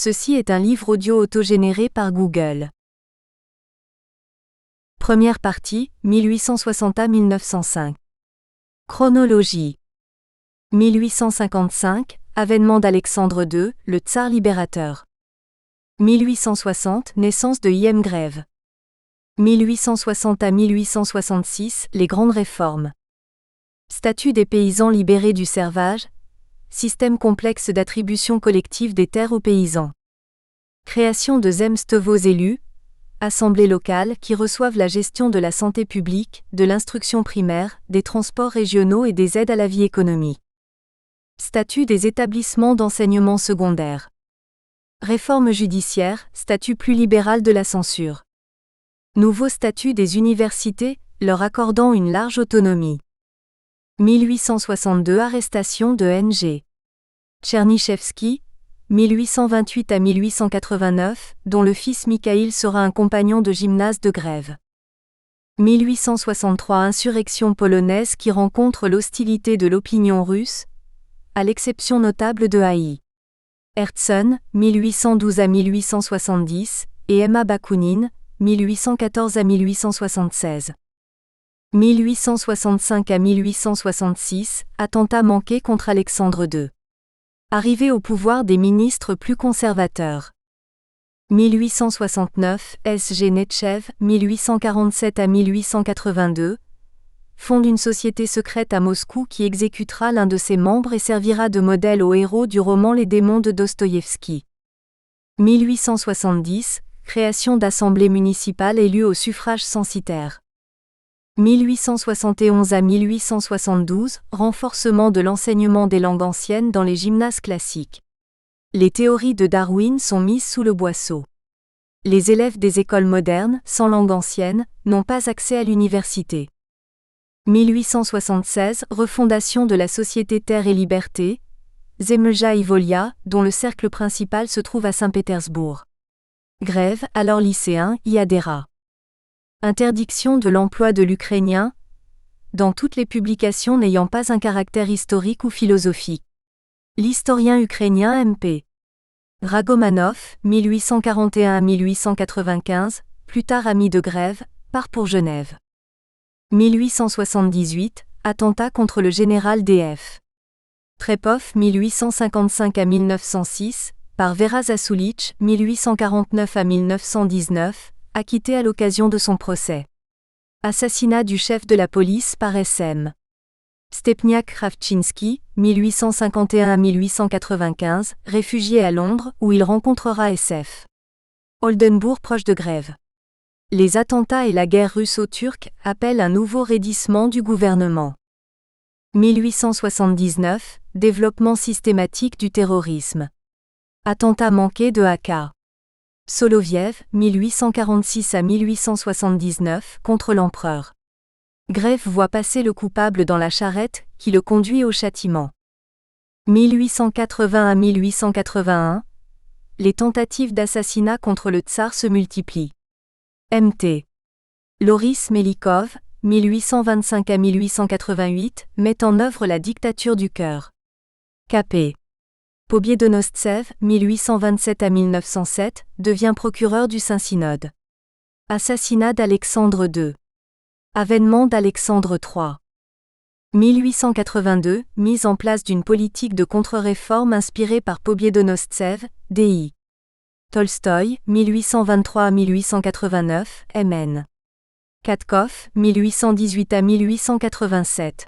Ceci est un livre audio autogénéré par Google. Première partie, 1860 à 1905. Chronologie. 1855, avènement d'Alexandre II, le tsar libérateur. 1860, naissance de I.M. Grève. 1860 à 1866, les grandes réformes. Statut des paysans libérés du servage. Système complexe d'attribution collective des terres aux paysans. Création de zemstvos élus, assemblées locales qui reçoivent la gestion de la santé publique, de l'instruction primaire, des transports régionaux et des aides à la vie économique. Statut des établissements d'enseignement secondaire. Réforme judiciaire, statut plus libéral de la censure. Nouveau statut des universités, leur accordant une large autonomie. 1862 Arrestation de N.G. Tchernychevski, 1828 à 1889, dont le fils Mikhaïl sera un compagnon de gymnase de Grève. 1863 Insurrection polonaise qui rencontre l'hostilité de l'opinion russe, à l'exception notable de Haï. Herzen, 1812 à 1870, et Emma Bakounine, 1814 à 1876. 1865 à 1866, attentat manqué contre Alexandre II. Arrivée au pouvoir des ministres plus conservateurs. 1869, S.G. Netchev, 1847 à 1882, fonde une société secrète à Moscou qui exécutera l'un de ses membres et servira de modèle aux héros du roman Les démons de Dostoïevski. 1870, création d'assemblée municipale élue au suffrage censitaire. 1871 à 1872, renforcement de l'enseignement des langues anciennes dans les gymnases classiques. Les théories de Darwin sont mises sous le boisseau. Les élèves des écoles modernes, sans langue ancienne, n'ont pas accès à l'université. 1876, refondation de la Société Terre et Liberté, Zemelja et Volia, dont le cercle principal se trouve à Saint-Pétersbourg. Grève, alors lycéen, y adhéra. Interdiction de l'emploi de l'ukrainien, dans toutes les publications n'ayant pas un caractère historique ou philosophique. L'historien ukrainien M.P. Dragomanov, 1841 à 1895, plus tard ami de Grève, part pour Genève. 1878, attentat contre le général D.F. Trepov, 1855 à 1906, par Vera Zasulich, 1849 à 1919, acquitté à l'occasion de son procès. Assassinat du chef de la police par S.M. Stepniak Kravczynski, 1851 à 1895, réfugié à Londres, où il rencontrera S.F. Oldenbourg proche de Grève. Les attentats et la guerre russo-turque appellent un nouveau raidissement du gouvernement. 1879, développement systématique du terrorisme. Attentat manqué de AK. Soloviev, 1846 à 1879, contre l'empereur. Grève voit passer le coupable dans la charrette, qui le conduit au châtiment. 1880 à 1881, les tentatives d'assassinat contre le tsar se multiplient. Mt. Loris Melikov, 1825 à 1888, met en œuvre la dictature du cœur. K.P. Pobiedonostsev, 1827 à 1907, devient procureur du Saint-Synode. Assassinat d'Alexandre II. Avènement d'Alexandre III. 1882, mise en place d'une politique de contre-réforme inspirée par Pobiedonostsev, D.I. Tolstoï, 1823 à 1889, M.N. Katkov, 1818 à 1887.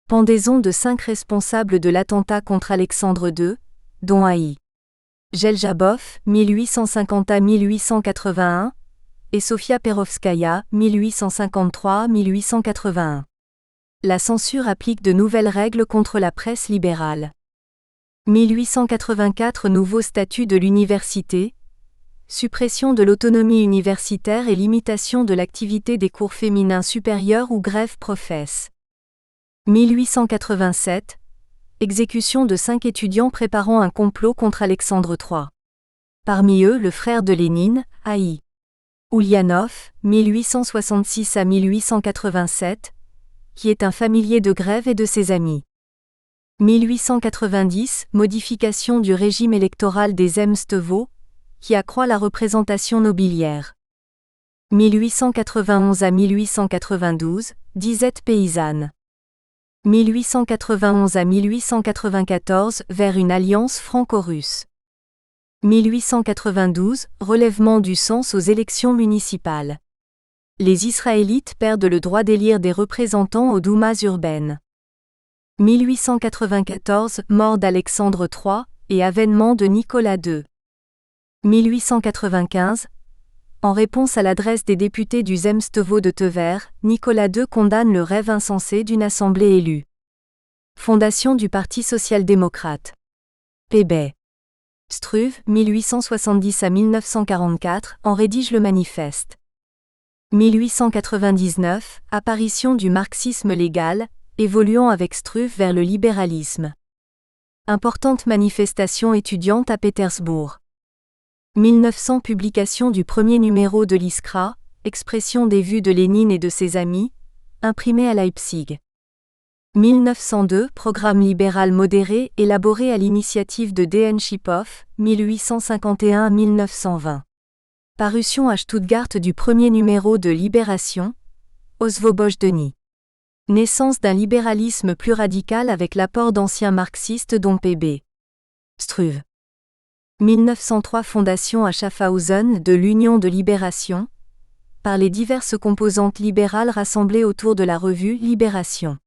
Pendaison de 5 responsables de l'attentat contre Alexandre II, dont A.I. Geljabov, 1850 à 1881, et Sofia Perovskaya, 1853 à 1881. La censure applique de nouvelles règles contre la presse libérale. 1884 Nouveau statut de l'université, suppression de l'autonomie universitaire et limitation de l'activité des cours féminins supérieurs où Grève professe. 1887, exécution de 5 étudiants préparant un complot contre Alexandre III. Parmi eux le frère de Lénine, A.I. Ulyanov, 1866 à 1887, qui est un familier de Grève et de ses amis. 1890 – Modification du régime électoral des Zemstvos, qui accroît la représentation nobiliaire. 1891 à 1892 – Disette paysanne. 1891 à 1894 – vers une alliance franco-russe. 1892 – Relèvement du cens aux élections municipales. Les Israélites perdent le droit d'élire des représentants aux doumas urbaines. 1894 – Mort d'Alexandre III et avènement de Nicolas II. 1895 – En réponse à l'adresse des députés du Zemstvo de Tver, Nicolas II condamne le rêve insensé d'une assemblée élue. Fondation du Parti social-démocrate. Pébet. Struve, 1870 à 1944, en rédige le manifeste. 1899 – Apparition du marxisme légal, évoluant avec Struve vers le libéralisme. Importante manifestation étudiante à Pétersbourg. 1900 – Publication du premier numéro de l'Iskra, expression des vues de Lénine et de ses amis, imprimé à Leipzig. 1902 – Programme libéral modéré élaboré à l'initiative de D. N. Shipoff, 1851-1920. Parution à Stuttgart du premier numéro de Libération, Oswald Denis. Naissance d'un libéralisme plus radical avec l'apport d'anciens marxistes dont P.B. Struve. 1903 – Fondation à Schaffhausen de l'Union de Libération, par les diverses composantes libérales rassemblées autour de la revue Libération.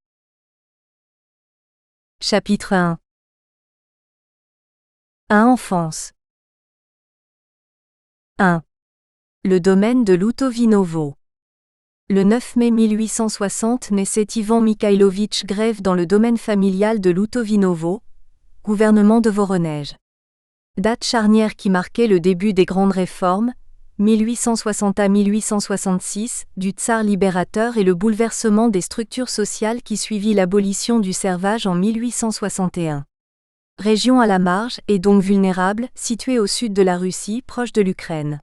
Chapitre 1. Enfance. 1. Le domaine de Lutovinovo. Le 9 mai 1860 naissait Ivan Mikhailovitch Grev dans le domaine familial de Lutovinovo, gouvernement de Voronej. Date charnière qui marquait le début des grandes réformes, 1860 à 1866, du tsar libérateur et le bouleversement des structures sociales qui suivit l'abolition du servage en 1861. Région à la marge et donc vulnérable, située au sud de la Russie, proche de l'Ukraine.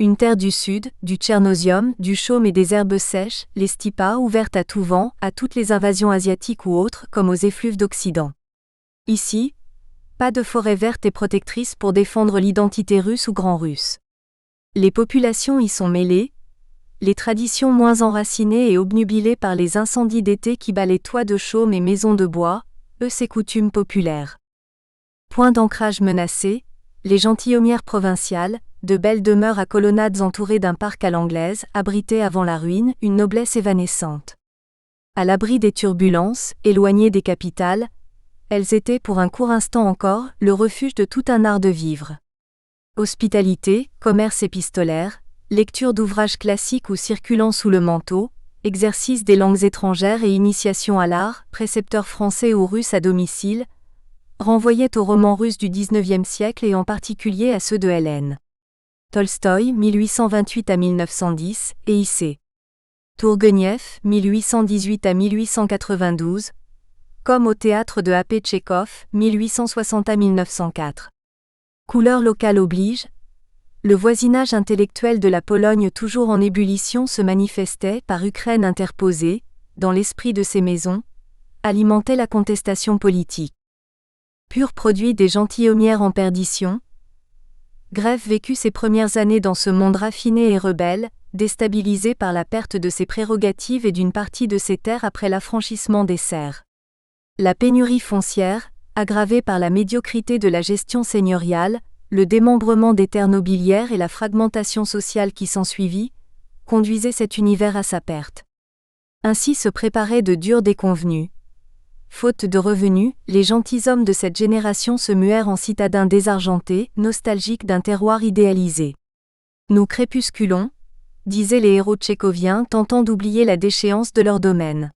Une terre du sud, du tchernosium, du chaume et des herbes sèches, les stippas ouvertes à tout vent, à toutes les invasions asiatiques ou autres, comme aux effluves d'Occident. Ici, pas de forêt verte et protectrice pour défendre l'identité russe ou grand russe. Les populations y sont mêlées, les traditions moins enracinées et obnubilées par les incendies d'été qui balaient toits de chaume et maisons de bois, ces coutumes populaires. Point d'ancrage menacé, les gentilhommières provinciales, de belles demeures à colonnades entourées d'un parc à l'anglaise, abritées avant la ruine, une noblesse évanescente. À l'abri des turbulences, éloignées des capitales, elles étaient pour un court instant encore le refuge de tout un art de vivre. Hospitalité, commerce épistolaire, lecture d'ouvrages classiques ou circulant sous le manteau, exercice des langues étrangères et initiation à l'art, précepteurs français ou russes à domicile, renvoyaient aux romans russes du XIXe siècle et en particulier à ceux de Hélène. Tolstoï, 1828 à 1910, et I.C. Tourguenieff, 1818 à 1892, comme au théâtre de A.P. Tchekhov, 1860 à 1904. Couleur locale oblige, le voisinage intellectuel de la Pologne toujours en ébullition se manifestait par Ukraine interposée, dans l'esprit de ces maisons, alimentait la contestation politique. Pur produit des gentilhommières en perdition, Grev vécut ses premières années dans ce monde raffiné et rebelle, déstabilisé par la perte de ses prérogatives et d'une partie de ses terres après l'affranchissement des serfs. La pénurie foncière, aggravée par la médiocrité de la gestion seigneuriale, le démembrement des terres nobiliaires et la fragmentation sociale qui s'ensuivit, conduisaient cet univers à sa perte. Ainsi se préparaient de dures déconvenues. Faute de revenus, les gentilshommes de cette génération se muèrent en citadins désargentés, nostalgiques d'un terroir idéalisé. Nous crépusculons, disaient les héros tchécoviens tentant d'oublier la déchéance de leur domaine.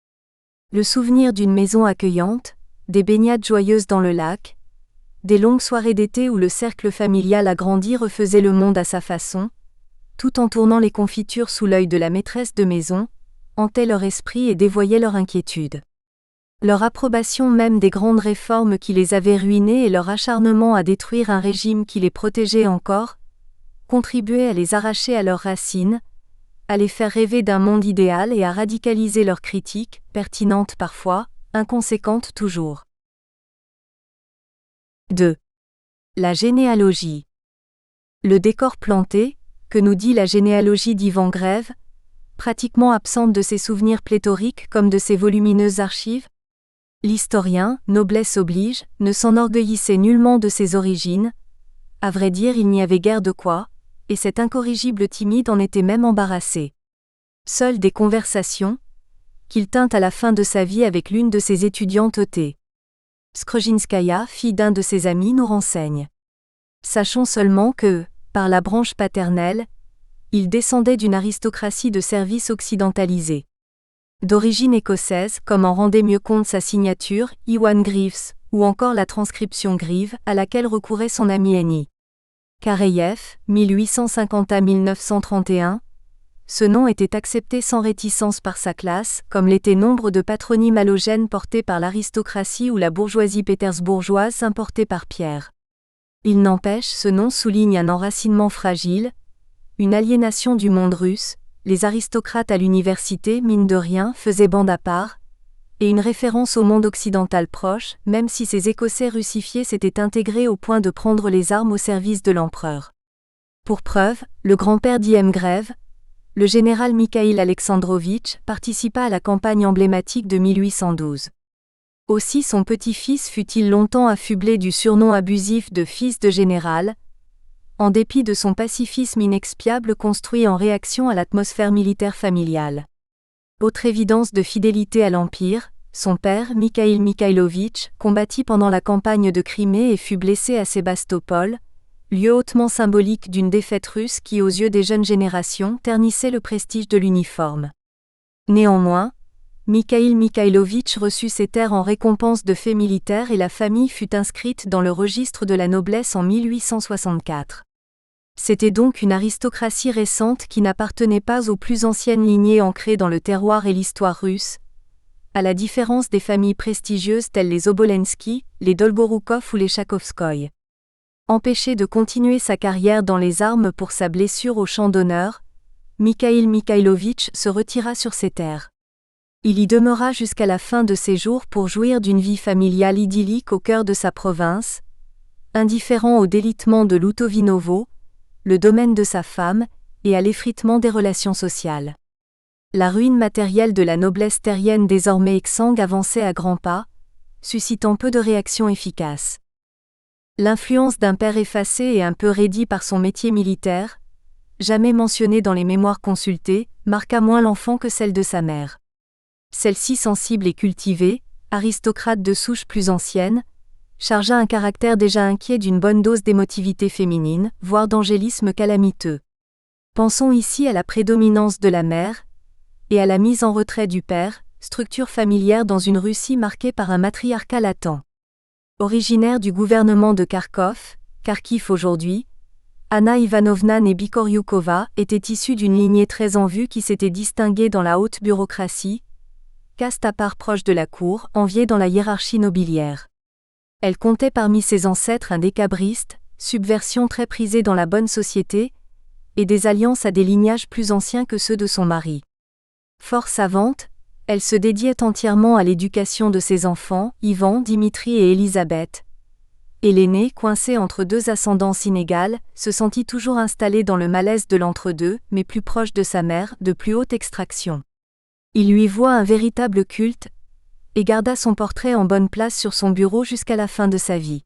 Le souvenir d'une maison accueillante, des baignades joyeuses dans le lac, des longues soirées d'été où le cercle familial agrandi refaisait le monde à sa façon, tout en tournant les confitures sous l'œil de la maîtresse de maison, hantait leur esprit et dévoyait leur inquiétude. Leur approbation même des grandes réformes qui les avaient ruinés et leur acharnement à détruire un régime qui les protégeait encore, contribuaient à les arracher à leurs racines, à les faire rêver d'un monde idéal et à radicaliser leurs critiques, pertinentes parfois, inconséquentes toujours. 2. La généalogie. Le décor planté, que nous dit la généalogie d'Ivan Grève, pratiquement absente de ses souvenirs pléthoriques comme de ses volumineuses archives. L'historien, noblesse oblige, ne s'enorgueillissait nullement de ses origines. À vrai dire, il n'y avait guère de quoi, et cet incorrigible timide en était même embarrassé. Seules des conversations, qu'il tint à la fin de sa vie avec l'une de ses étudiantes T. Skrojinskaya, fille d'un de ses amis, nous renseigne. Sachons seulement que, par la branche paternelle, il descendait d'une aristocratie de service occidentalisée. D'origine écossaise, comme en rendait mieux compte sa signature, Iwan Greaves, ou encore la transcription Grieve, à laquelle recourait son ami Henny. Kareyev, 1850 à 1931. Ce nom était accepté sans réticence par sa classe, comme l'étaient nombre de patronymes halogènes portés par l'aristocratie ou la bourgeoisie pétersbourgeoise importée par Pierre. Il n'empêche, ce nom souligne un enracinement fragile, une aliénation du monde russe, les aristocrates à l'université, mine de rien, faisaient bande à part, et une référence au monde occidental proche, même si ces Écossais russifiés s'étaient intégrés au point de prendre les armes au service de l'empereur. Pour preuve, le grand-père d'I.M. Grève, le général Mikhail Alexandrovitch, participa à la campagne emblématique de 1812. Aussi son petit-fils fut-il longtemps affublé du surnom abusif de fils de général, en dépit de son pacifisme inexpiable construit en réaction à l'atmosphère militaire familiale. Autre évidence de fidélité à l'Empire, son père, Mikhail Mikhailovitch, combattit pendant la campagne de Crimée et fut blessé à Sébastopol, lieu hautement symbolique d'une défaite russe qui, aux yeux des jeunes générations, ternissait le prestige de l'uniforme. Néanmoins, Mikhail Mikhailovitch reçut ses terres en récompense de faits militaires et la famille fut inscrite dans le registre de la noblesse en 1864. C'était donc une aristocratie récente qui n'appartenait pas aux plus anciennes lignées ancrées dans le terroir et l'histoire russe, à la différence des familles prestigieuses telles les Obolensky, les Dolgorukov ou les Tchakovskoï. Empêché de continuer sa carrière dans les armes pour sa blessure au champ d'honneur, Mikhail Mikhailovitch se retira sur ses terres. Il y demeura jusqu'à la fin de ses jours pour jouir d'une vie familiale idyllique au cœur de sa province, indifférent au délitement de Loutovinovo, le domaine de sa femme, et à l'effritement des relations sociales. La ruine matérielle de la noblesse terrienne désormais exsangue avançait à grands pas, suscitant peu de réactions efficaces. L'influence d'un père effacé et un peu raidi par son métier militaire, jamais mentionné dans les mémoires consultées, marqua moins l'enfant que celle de sa mère. Celle-ci sensible et cultivée, aristocrate de souche plus ancienne, chargea un caractère déjà inquiet d'une bonne dose d'émotivité féminine, voire d'angélisme calamiteux. Pensons ici à la prédominance de la mère, et à la mise en retrait du père, structure familière dans une Russie marquée par un matriarcat latent. Originaire du gouvernement de Kharkiv aujourd'hui, Anna Ivanovna Nebikoryukova était issue d'une lignée très en vue qui s'était distinguée dans la haute bureaucratie, caste à part proche de la cour, enviée dans la hiérarchie nobiliaire. Elle comptait parmi ses ancêtres un décabriste, subversion très prisée dans la bonne société, et des alliances à des lignages plus anciens que ceux de son mari. Fort savante, elle se dédiait entièrement à l'éducation de ses enfants, Ivan, Dimitri et Elisabeth. Et l'aîné, coincé entre deux ascendances inégales, se sentit toujours installé dans le malaise de l'entre-deux, mais plus proche de sa mère, de plus haute extraction. Il lui voua un véritable culte, et garda son portrait en bonne place sur son bureau jusqu'à la fin de sa vie.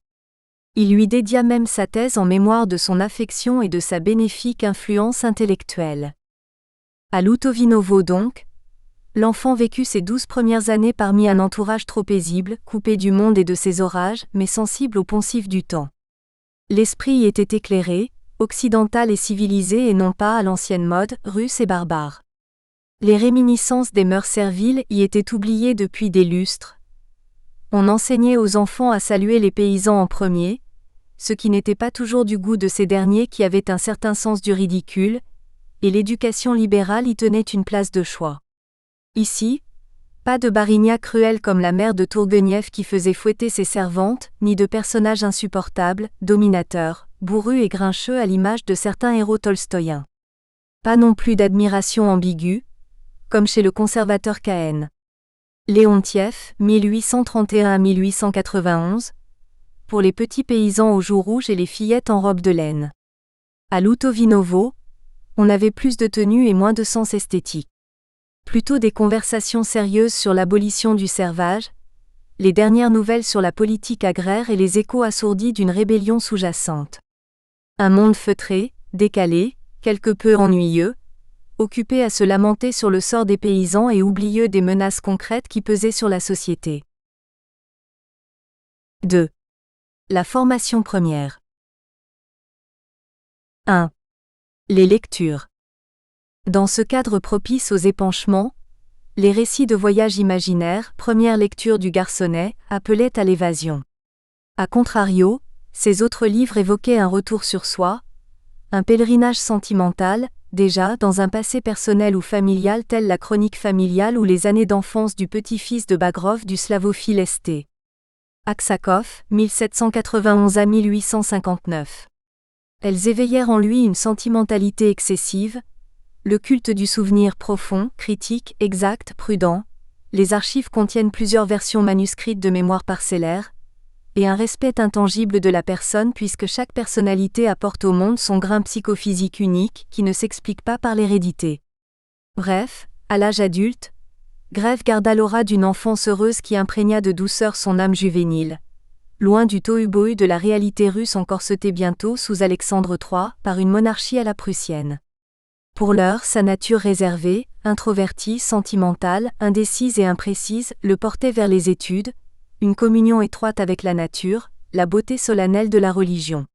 Il lui dédia même sa thèse en mémoire de son affection et de sa bénéfique influence intellectuelle. À Loutovinovo donc, l'enfant vécut ses 12 premières années parmi un entourage trop paisible, coupé du monde et de ses orages, mais sensible aux poncifs du temps. L'esprit y était éclairé, occidental et civilisé et non pas à l'ancienne mode, russe et barbare. Les réminiscences des mœurs serviles y étaient oubliées depuis des lustres. On enseignait aux enfants à saluer les paysans en premier, ce qui n'était pas toujours du goût de ces derniers qui avaient un certain sens du ridicule, et l'éducation libérale y tenait une place de choix. Ici, pas de Barigna cruelle comme la mère de Tourguenieff qui faisait fouetter ses servantes, ni de personnages insupportables, dominateurs, bourrus et grincheux à l'image de certains héros tolstoïens. Pas non plus d'admiration ambiguë, comme chez le conservateur Cahen. Léontiev, 1831 à 1891, pour les petits paysans aux joues rouges et les fillettes en robe de laine. À Lutovinovo, on avait plus de tenue et moins de sens esthétique. Plutôt des conversations sérieuses sur l'abolition du servage, les dernières nouvelles sur la politique agraire et les échos assourdis d'une rébellion sous-jacente. Un monde feutré, décalé, quelque peu ennuyeux, occupé à se lamenter sur le sort des paysans et oublieux des menaces concrètes qui pesaient sur la société. 2. La formation première. 1. Les lectures. Dans ce cadre propice aux épanchements, les récits de voyages imaginaires, première lecture du Garçonnet, appelaient à l'évasion. A contrario, ces autres livres évoquaient un retour sur soi, un pèlerinage sentimental, déjà dans un passé personnel ou familial tel la chronique familiale ou les années d'enfance du petit-fils de Bagrov du slavophile St. Aksakov, 1791 à 1859. Elles éveillèrent en lui une sentimentalité excessive, le culte du souvenir profond, critique, exact, prudent. Les archives contiennent plusieurs versions manuscrites de mémoires parcellaires, et un respect intangible de la personne puisque chaque personnalité apporte au monde son grain psychophysique unique qui ne s'explique pas par l'hérédité. Bref, à l'âge adulte, Grève garda l'aura d'une enfance heureuse qui imprégna de douceur son âme juvénile. Loin du tohu-bohu de la réalité russe encorsetée bientôt sous Alexandre III par une monarchie à la prussienne. Pour l'heure, sa nature réservée, introvertie, sentimentale, indécise et imprécise, le portait vers les études, une communion étroite avec la nature, la beauté solennelle de la religion.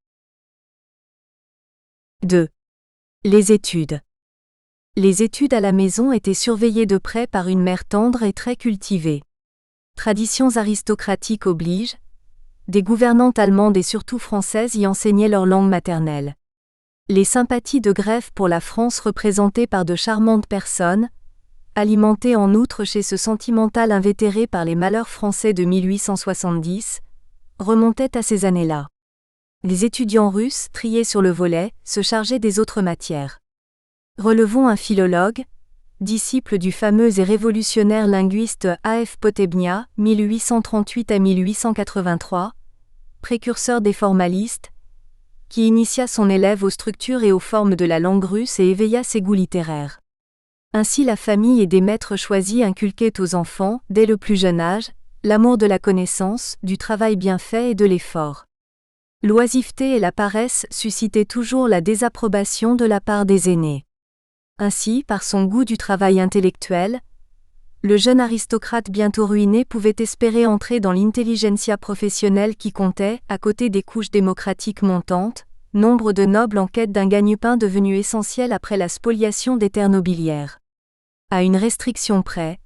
2. Les études. Les études à la maison étaient surveillées de près par une mère tendre et très cultivée. Traditions aristocratiques obligent, des gouvernantes allemandes et surtout françaises y enseignaient leur langue maternelle. Les sympathies de Grève pour la France représentées par de charmantes personnes, alimentées en outre chez ce sentimental invétéré par les malheurs français de 1870, remontaient à ces années-là. Les étudiants russes, triés sur le volet, se chargeaient des autres matières. Relevons un philologue, disciple du fameux et révolutionnaire linguiste A.F. Potebnia, 1838 à 1883, précurseur des formalistes, qui initia son élève aux structures et aux formes de la langue russe et éveilla ses goûts littéraires. Ainsi la famille et des maîtres choisis inculquaient aux enfants, dès le plus jeune âge, l'amour de la connaissance, du travail bien fait et de l'effort. L'oisiveté et la paresse suscitaient toujours la désapprobation de la part des aînés. Ainsi, par son goût du travail intellectuel, le jeune aristocrate bientôt ruiné pouvait espérer entrer dans l'intelligentsia professionnelle qui comptait, à côté des couches démocratiques montantes, nombre de nobles en quête d'un gagne-pain devenu essentiel après la spoliation des terres nobiliaires. À une restriction près,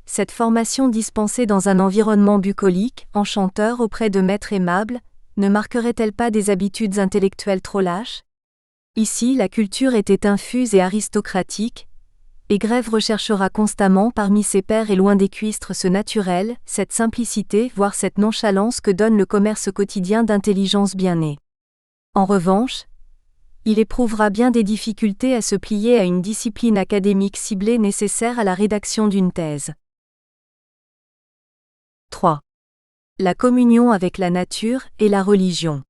cette formation dispensée dans un environnement bucolique, enchanteur auprès de maîtres aimables, ne marquerait-elle pas des habitudes intellectuelles trop lâches ? Ici, la culture était infuse et aristocratique, et Grève recherchera constamment parmi ses pairs et loin des cuistres ce naturel, cette simplicité, voire cette nonchalance que donne le commerce quotidien d'intelligence bien née. En revanche, il éprouvera bien des difficultés à se plier à une discipline académique ciblée nécessaire à la rédaction d'une thèse. 3. La communion avec la nature et la religion.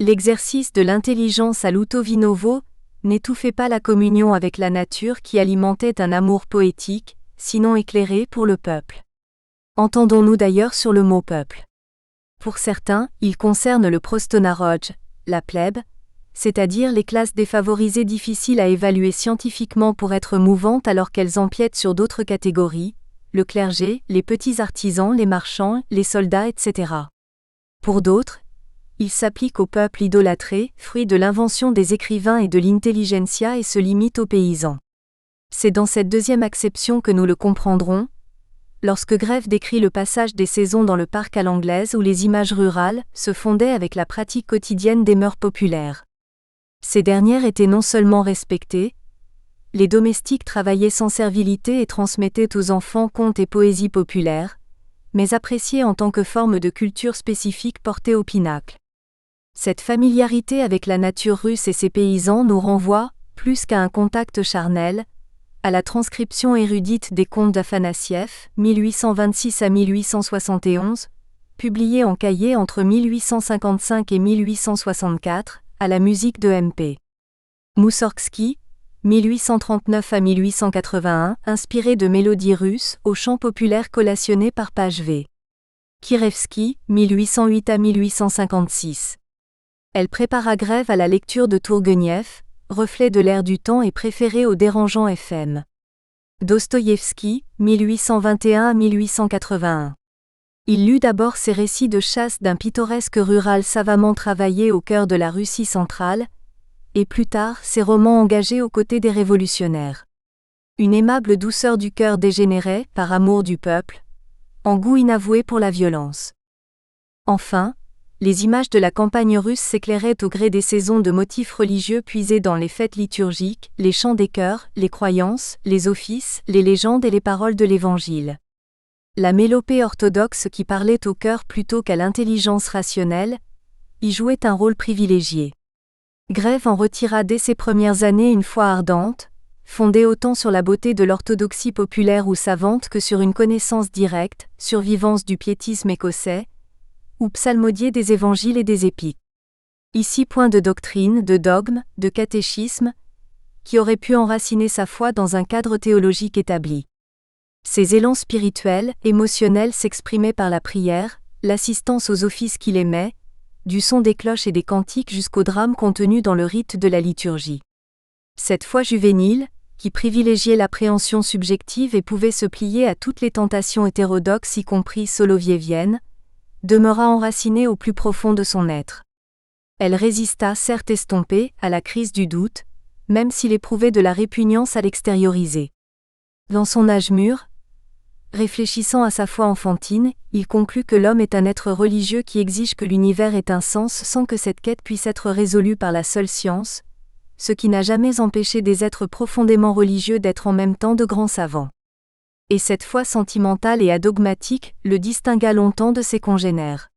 L'exercice de l'intelligence à Lutovinovo n'étouffait pas la communion avec la nature qui alimentait un amour poétique, sinon éclairé pour le peuple. Entendons-nous d'ailleurs sur le mot peuple. Pour certains, il concerne le prostonarod, la plèbe, c'est-à-dire les classes défavorisées difficiles à évaluer scientifiquement pour être mouvantes alors qu'elles empiètent sur d'autres catégories, le clergé, les petits artisans, les marchands, les soldats, etc. Pour d'autres, il s'applique au peuple idolâtré, fruit de l'invention des écrivains et de l'intelligentsia et se limite aux paysans. C'est dans cette deuxième acception que nous le comprendrons, lorsque Grève décrit le passage des saisons dans le parc à l'anglaise où les images rurales se fondaient avec la pratique quotidienne des mœurs populaires. Ces dernières étaient non seulement respectées, les domestiques travaillaient sans servilité et transmettaient aux enfants contes et poésies populaires, mais appréciées en tant que forme de culture spécifique portée au pinacle. Cette familiarité avec la nature russe et ses paysans nous renvoie, plus qu'à un contact charnel, à la transcription érudite des contes d'Afanassiev, 1826 à 1871, publié en cahier entre 1855 et 1864, à la musique de M.P. Moussorgsky, 1839 à 1881, inspiré de mélodies russes, au chant populaire collationné par Page V. Kirevski, 1808 à 1856. Elle prépara Grève à la lecture de Tourguenieff, reflet de l'air du temps et préféré aux dérangeants FM. Dostoïevski, 1821 à 1881. Il lut d'abord ses récits de chasse d'un pittoresque rural savamment travaillé au cœur de la Russie centrale, et plus tard ses romans engagés aux côtés des révolutionnaires. Une aimable douceur du cœur dégénérait, par amour du peuple, en goût inavoué pour la violence. Enfin, les images de la campagne russe s'éclairaient au gré des saisons de motifs religieux puisés dans les fêtes liturgiques, les chants des chœurs, les croyances, les offices, les légendes et les paroles de l'Évangile. La mélopée orthodoxe qui parlait au cœur plutôt qu'à l'intelligence rationnelle, y jouait un rôle privilégié. Grève en retira dès ses premières années une foi ardente, fondée autant sur la beauté de l'orthodoxie populaire ou savante que sur une connaissance directe, survivance du piétisme écossais, ou psalmodier des évangiles et des épiques. Ici point de doctrine, de dogme, de catéchisme, qui aurait pu enraciner sa foi dans un cadre théologique établi. Ses élans spirituels, émotionnels s'exprimaient par la prière, l'assistance aux offices qu'il aimait, du son des cloches et des cantiques jusqu'au drame contenu dans le rite de la liturgie. Cette foi juvénile, qui privilégiait l'appréhension subjective et pouvait se plier à toutes les tentations hétérodoxes y compris solovieviennes, demeura enracinée au plus profond de son être. Elle résista certes estompée à la crise du doute, même s'il éprouvait de la répugnance à l'extérioriser. Dans son âge mûr, réfléchissant à sa foi enfantine, il conclut que l'homme est un être religieux qui exige que l'univers ait un sens sans que cette quête puisse être résolue par la seule science, ce qui n'a jamais empêché des êtres profondément religieux d'être en même temps de grands savants. Et cette foi sentimentale et adogmatique le distingua longtemps de ses congénères.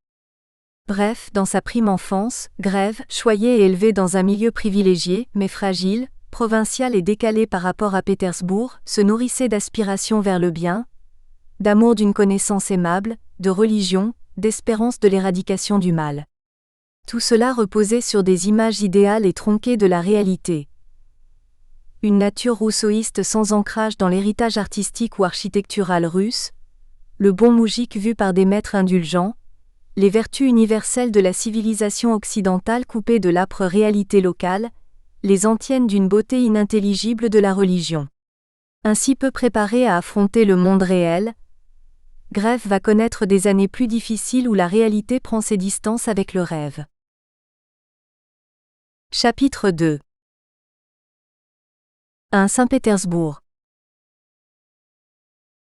Bref, dans sa prime enfance, Grève, choyé et élevé dans un milieu privilégié, mais fragile, provincial et décalé par rapport à Pétersbourg, se nourrissait d'aspirations vers le bien, d'amour d'une connaissance aimable, de religion, d'espérance de l'éradication du mal. Tout cela reposait sur des images idéales et tronquées de la réalité. Une nature rousseauiste sans ancrage dans l'héritage artistique ou architectural russe, le bon moujik vu par des maîtres indulgents, les vertus universelles de la civilisation occidentale coupées de l'âpre réalité locale, les antiennes d'une beauté inintelligible de la religion. Ainsi peu préparé à affronter le monde réel, Grève va connaître des années plus difficiles où la réalité prend ses distances avec le rêve. Chapitre 2. 1. Saint-Pétersbourg.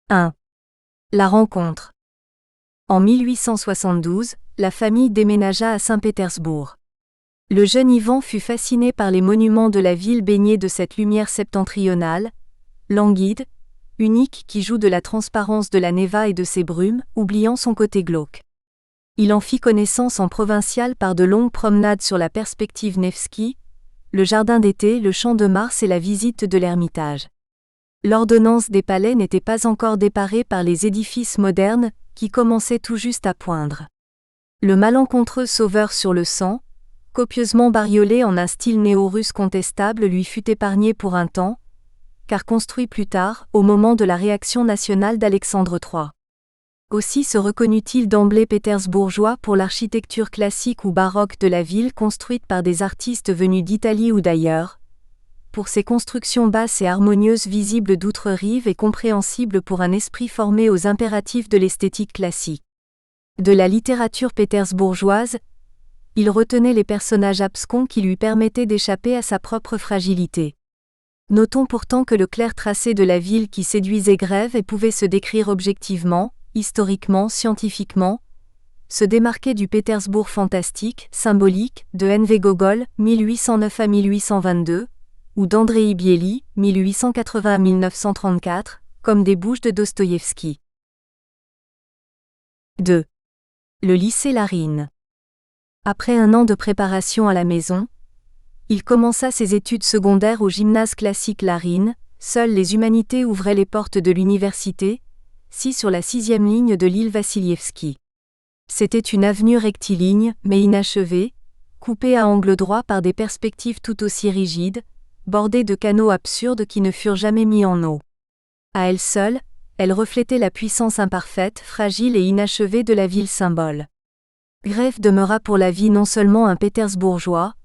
1. La rencontre. En 1872, la famille déménagea à Saint-Pétersbourg. Le jeune Ivan fut fasciné par les monuments de la ville baignée de cette lumière septentrionale, languide, unique qui joue de la transparence de la Neva et de ses brumes, oubliant son côté glauque. Il en fit connaissance en provincial par de longues promenades sur la perspective Nevski, le jardin d'été, le champ de Mars et la visite de l'Ermitage. L'ordonnance des palais n'était pas encore déparée par les édifices modernes, qui commençaient tout juste à poindre. Le malencontreux sauveur sur le sang, copieusement bariolé en un style néo-russe contestable, lui fut épargné pour un temps, car construit plus tard, au moment de la réaction nationale d'Alexandre III. Aussi se reconnut-il d'emblée pétersbourgeois pour l'architecture classique ou baroque de la ville construite par des artistes venus d'Italie ou d'ailleurs, pour ses constructions basses et harmonieuses visibles d'outre-rive et compréhensibles pour un esprit formé aux impératifs de l'esthétique classique. De la littérature pétersbourgeoise, il retenait les personnages abscons qui lui permettaient d'échapper à sa propre fragilité. Notons pourtant que le clair tracé de la ville qui séduisait Grève et pouvait se décrire objectivement, historiquement, scientifiquement, se démarquait du Pétersbourg fantastique, symbolique, de N. V. Gogol, 1809 à 1822, ou d'Andrei Bieli, 1880 à 1934, comme des bouches de Dostoïevski. 2. Le lycée Larine. Après un an de préparation à la maison, il commença ses études secondaires au gymnase classique Larine. Seules les humanités ouvraient les portes de l'université, sur la 6e ligne de l'île Vassilievski. C'était une avenue rectiligne, mais inachevée, coupée à angle droit par des perspectives tout aussi rigides, bordée de canaux absurdes qui ne furent jamais mis en eau. À elle seule, elle reflétait la puissance imparfaite, fragile et inachevée de la ville symbole. Grève demeura pour la vie non seulement un Pétersbourgeois,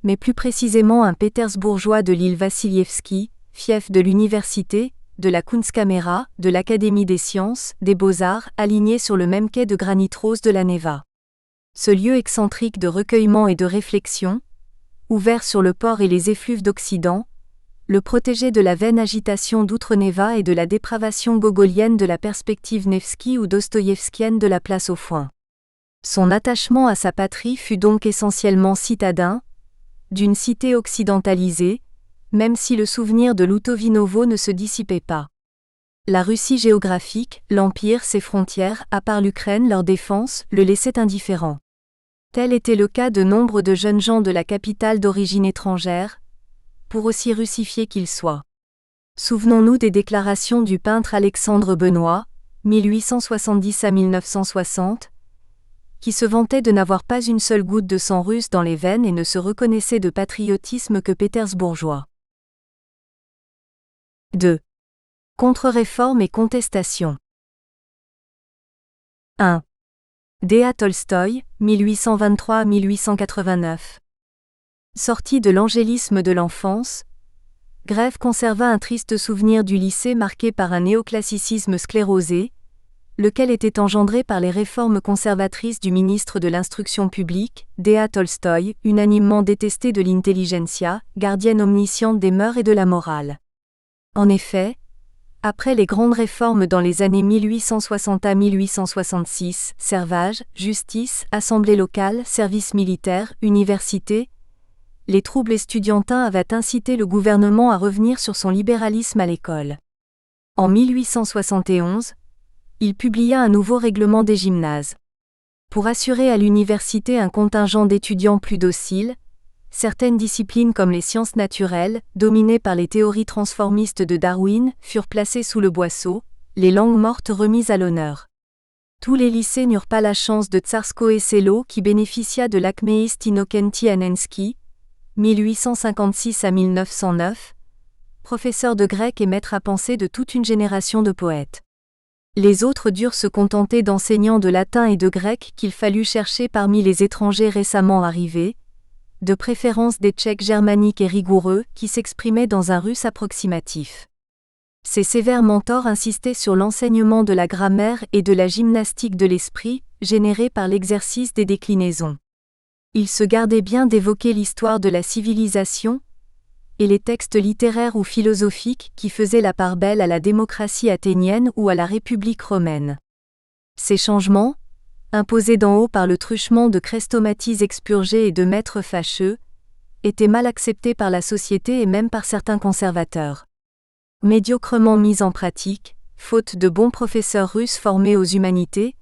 mais plus précisément un Pétersbourgeois de l'île Vassilievski, fief de l'université, de la Kunstkamera, de l'Académie des sciences, des beaux-arts, aligné sur le même quai de granit rose de la Neva. Ce lieu excentrique de recueillement et de réflexion, ouvert sur le port et les effluves d'Occident, le protégeait de la vaine agitation d'Outre-Neva et de la dépravation gogolienne de la perspective Nevski ou dostoïevskienne de la place aux foins. Son attachement à sa patrie fut donc essentiellement citadin, d'une cité occidentalisée, même si le souvenir de Loutovinovo ne se dissipait pas. La Russie géographique, l'Empire, ses frontières, à part l'Ukraine, leur défense, le laissaient indifférent. Tel était le cas de nombre de jeunes gens de la capitale d'origine étrangère, pour aussi russifiés qu'ils soient. Souvenons-nous des déclarations du peintre Alexandre Benoît, 1870 à 1960, qui se vantait de n'avoir pas une seule goutte de sang russe dans les veines et ne se reconnaissait de patriotisme que pétersbourgeois. 2. Contre-réforme et contestation. 1. D.A. Tolstoï, 1823-1889. Sorti de l'angélisme de l'enfance, Grève conserva un triste souvenir du lycée marqué par un néoclassicisme sclérosé, lequel était engendré par les réformes conservatrices du ministre de l'Instruction publique, D.A. Tolstoï, unanimement détesté de l'intelligentsia, gardienne omnisciente des mœurs et de la morale. En effet, après les grandes réformes dans les années 1860 à 1866, servage, justice, assemblée locale, service militaire, université, les troubles estudiantins avaient incité le gouvernement à revenir sur son libéralisme à l'école. En 1871, il publia un nouveau règlement des gymnases. Pour assurer à l'université un contingent d'étudiants plus dociles, certaines disciplines comme les sciences naturelles, dominées par les théories transformistes de Darwin, furent placées sous le boisseau, les langues mortes remises à l'honneur. Tous les lycées n'eurent pas la chance de Tsarskoe Selo qui bénéficia de l'Acméiste Innocenti Anenski, 1856 à 1909, professeur de grec et maître à penser de toute une génération de poètes. Les autres durent se contenter d'enseignants de latin et de grec qu'il fallut chercher parmi les étrangers récemment arrivés, de préférence des Tchèques germaniques et rigoureux qui s'exprimaient dans un russe approximatif. Ces sévères mentors insistaient sur l'enseignement de la grammaire et de la gymnastique de l'esprit, générée par l'exercice des déclinaisons. Ils se gardaient bien d'évoquer l'histoire de la civilisation, et les textes littéraires ou philosophiques qui faisaient la part belle à la démocratie athénienne ou à la République romaine. Ces changements, imposés d'en haut par le truchement de chrestomaties expurgés et de maîtres fâcheux, étaient mal acceptés par la société et même par certains conservateurs. Médiocrement mis en pratique, faute de bons professeurs russes formés aux humanités,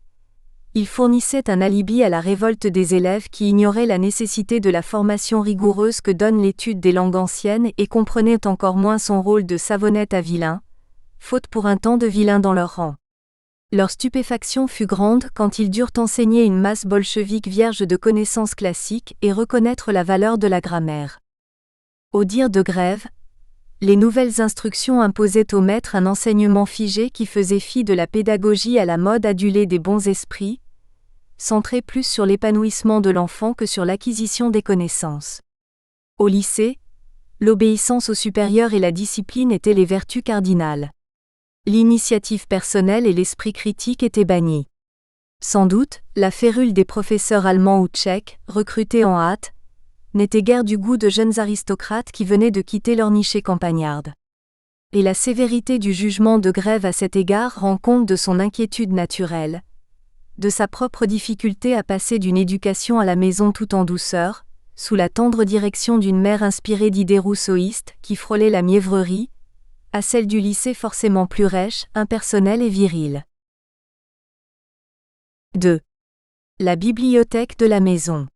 il fournissait un alibi à la révolte des élèves qui ignoraient la nécessité de la formation rigoureuse que donne l'étude des langues anciennes et comprenaient encore moins son rôle de savonnette à vilain, faute pour un temps de vilains dans leur rang. Leur stupéfaction fut grande quand ils durent enseigner une masse bolchevique vierge de connaissances classiques et reconnaître la valeur de la grammaire. Au dire de Grève, les nouvelles instructions imposaient aux maîtres un enseignement figé qui faisait fi de la pédagogie à la mode adulée des bons esprits, centré plus sur l'épanouissement de l'enfant que sur l'acquisition des connaissances. Au lycée, l'obéissance aux supérieurs et la discipline étaient les vertus cardinales. L'initiative personnelle et l'esprit critique étaient bannis. Sans doute, la férule des professeurs allemands ou tchèques, recrutés en hâte, n'était guère du goût de jeunes aristocrates qui venaient de quitter leur nichée campagnarde. Et la sévérité du jugement de Grève à cet égard rend compte de son inquiétude naturelle, de sa propre difficulté à passer d'une éducation à la maison tout en douceur, sous la tendre direction d'une mère inspirée d'idées rousseauistes qui frôlaient la mièvrerie, à celle du lycée forcément plus rêche, impersonnelle et virile. 2. La bibliothèque de la maison.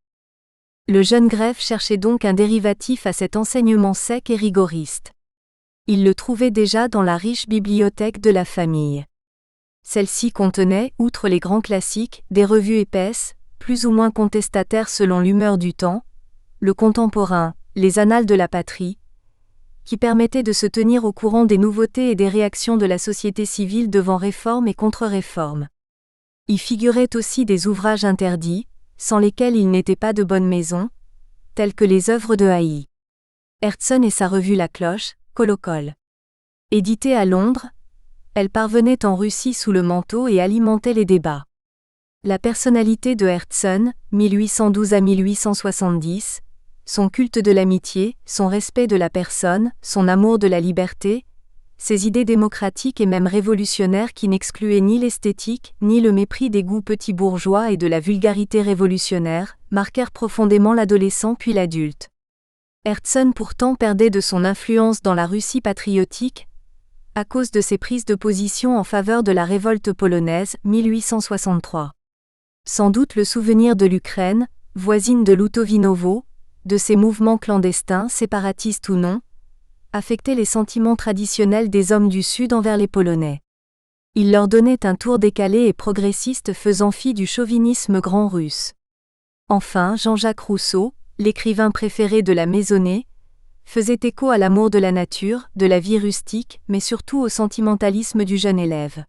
Le jeune Grève cherchait donc un dérivatif à cet enseignement sec et rigoriste. Il le trouvait déjà dans la riche bibliothèque de la famille. Celle-ci contenait, outre les grands classiques, des revues épaisses, plus ou moins contestataires selon l'humeur du temps, le contemporain, les annales de la patrie, qui permettaient de se tenir au courant des nouveautés et des réactions de la société civile devant réforme et contre-réforme. Y figuraient aussi des ouvrages interdits, sans lesquels il n'était pas de bonne maison, tels que les œuvres de Haï. Herzen et sa revue La Cloche, Kolokol. Éditée à Londres, elle parvenait en Russie sous le manteau et alimentait les débats. La personnalité de Herzen, 1812 à 1870, son culte de l'amitié, son respect de la personne, son amour de la liberté, ses idées démocratiques et même révolutionnaires qui n'excluaient ni l'esthétique, ni le mépris des goûts petits bourgeois et de la vulgarité révolutionnaire, marquèrent profondément l'adolescent puis l'adulte. Herzen pourtant perdait de son influence dans la Russie patriotique, à cause de ses prises de position en faveur de la révolte polonaise, 1863. Sans doute le souvenir de l'Ukraine, voisine de Lutovinovo, de ses mouvements clandestins, séparatistes ou non, affectait les sentiments traditionnels des hommes du Sud envers les Polonais. Il leur donnait un tour décalé et progressiste faisant fi du chauvinisme grand russe. Enfin, Jean-Jacques Rousseau, l'écrivain préféré de la maisonnée, faisait écho à l'amour de la nature, de la vie rustique, mais surtout au sentimentalisme du jeune élève.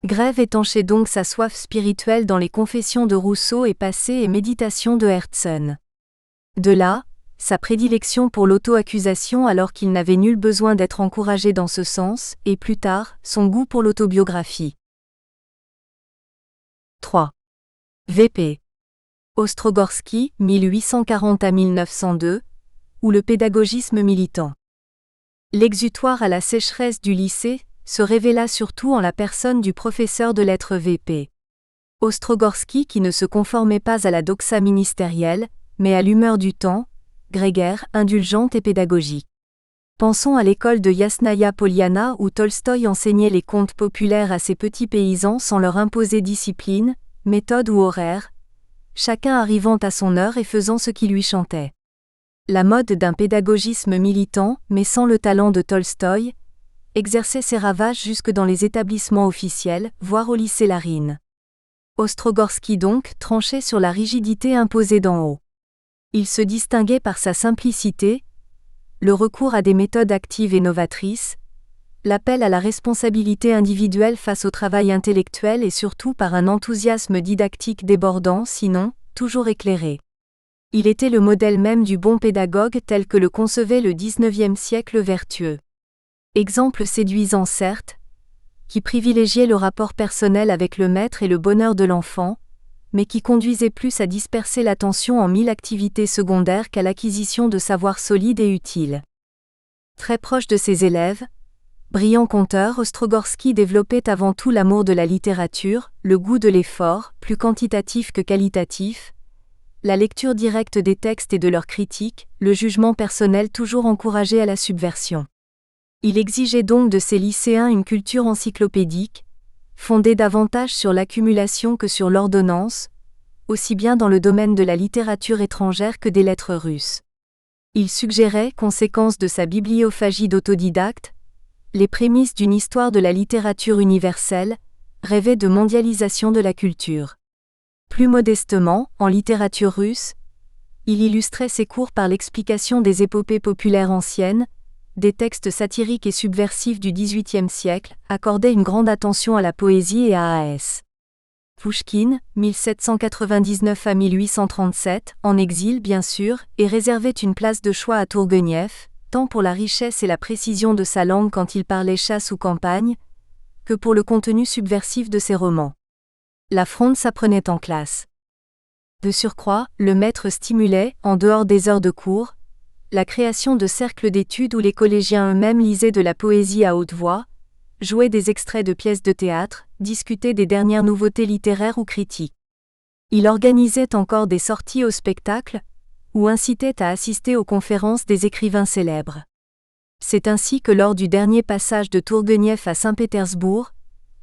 Grève étanchait donc sa soif spirituelle dans les confessions de Rousseau et Passé et Méditations de Herzen. De là, sa prédilection pour l'auto-accusation alors qu'il n'avait nul besoin d'être encouragé dans ce sens, et plus tard, son goût pour l'autobiographie. 3. V.P. Ostrogorsky, 1840 à 1902, ou le pédagogisme militant. L'exutoire à la sécheresse du lycée se révéla surtout en la personne du professeur de lettres V.P. Ostrogorsky qui ne se conformait pas à la doxa ministérielle, mais à l'humeur du temps, grégaire, indulgente et pédagogique. Pensons à l'école de Yasnaya Poliana où Tolstoï enseignait les contes populaires à ses petits paysans sans leur imposer discipline, méthode ou horaire, chacun arrivant à son heure et faisant ce qui lui chantait. La mode d'un pédagogisme militant, mais sans le talent de Tolstoï, exerçait ses ravages jusque dans les établissements officiels, voire au lycée Larine. Ostrogorsky donc tranchait sur la rigidité imposée d'en haut. Il se distinguait par sa simplicité, le recours à des méthodes actives et novatrices, l'appel à la responsabilité individuelle face au travail intellectuel et surtout par un enthousiasme didactique débordant sinon, toujours éclairé. Il était le modèle même du bon pédagogue tel que le concevait le XIXe siècle vertueux. Exemple séduisant certes, qui privilégiait le rapport personnel avec le maître et le bonheur de l'enfant, mais qui conduisait plus à disperser l'attention en 1000 activités secondaires qu'à l'acquisition de savoirs solides et utiles. Très proche de ses élèves, brillant conteur, Ostrogorsky développait avant tout l'amour de la littérature, le goût de l'effort, plus quantitatif que qualitatif, la lecture directe des textes et de leurs critiques, le jugement personnel toujours encouragé à la subversion. Il exigeait donc de ses lycéens une culture encyclopédique, fondée davantage sur l'accumulation que sur l'ordonnance, aussi bien dans le domaine de la littérature étrangère que des lettres russes. Il suggérait, conséquence de sa bibliophagie d'autodidacte, les prémices d'une histoire de la littérature universelle, rêvait de mondialisation de la culture. Plus modestement, en littérature russe, il illustrait ses cours par l'explication des épopées populaires anciennes, des textes satiriques et subversifs du XVIIIe siècle, accordait une grande attention à la poésie et à A.S. Pouchkine, 1799 à 1837, en exil bien sûr, et réservait une place de choix à Tourguenieff, tant pour la richesse et la précision de sa langue quand il parlait chasse ou campagne, que pour le contenu subversif de ses romans. La fronde s'apprenait en classe. De surcroît, le maître stimulait, en dehors des heures de cours, la création de cercles d'études où les collégiens eux-mêmes lisaient de la poésie à haute voix, jouaient des extraits de pièces de théâtre, discutaient des dernières nouveautés littéraires ou critiques. Il organisait encore des sorties au spectacle, ou incitait à assister aux conférences des écrivains célèbres. C'est ainsi que lors du dernier passage de Tourguenieff à Saint-Pétersbourg,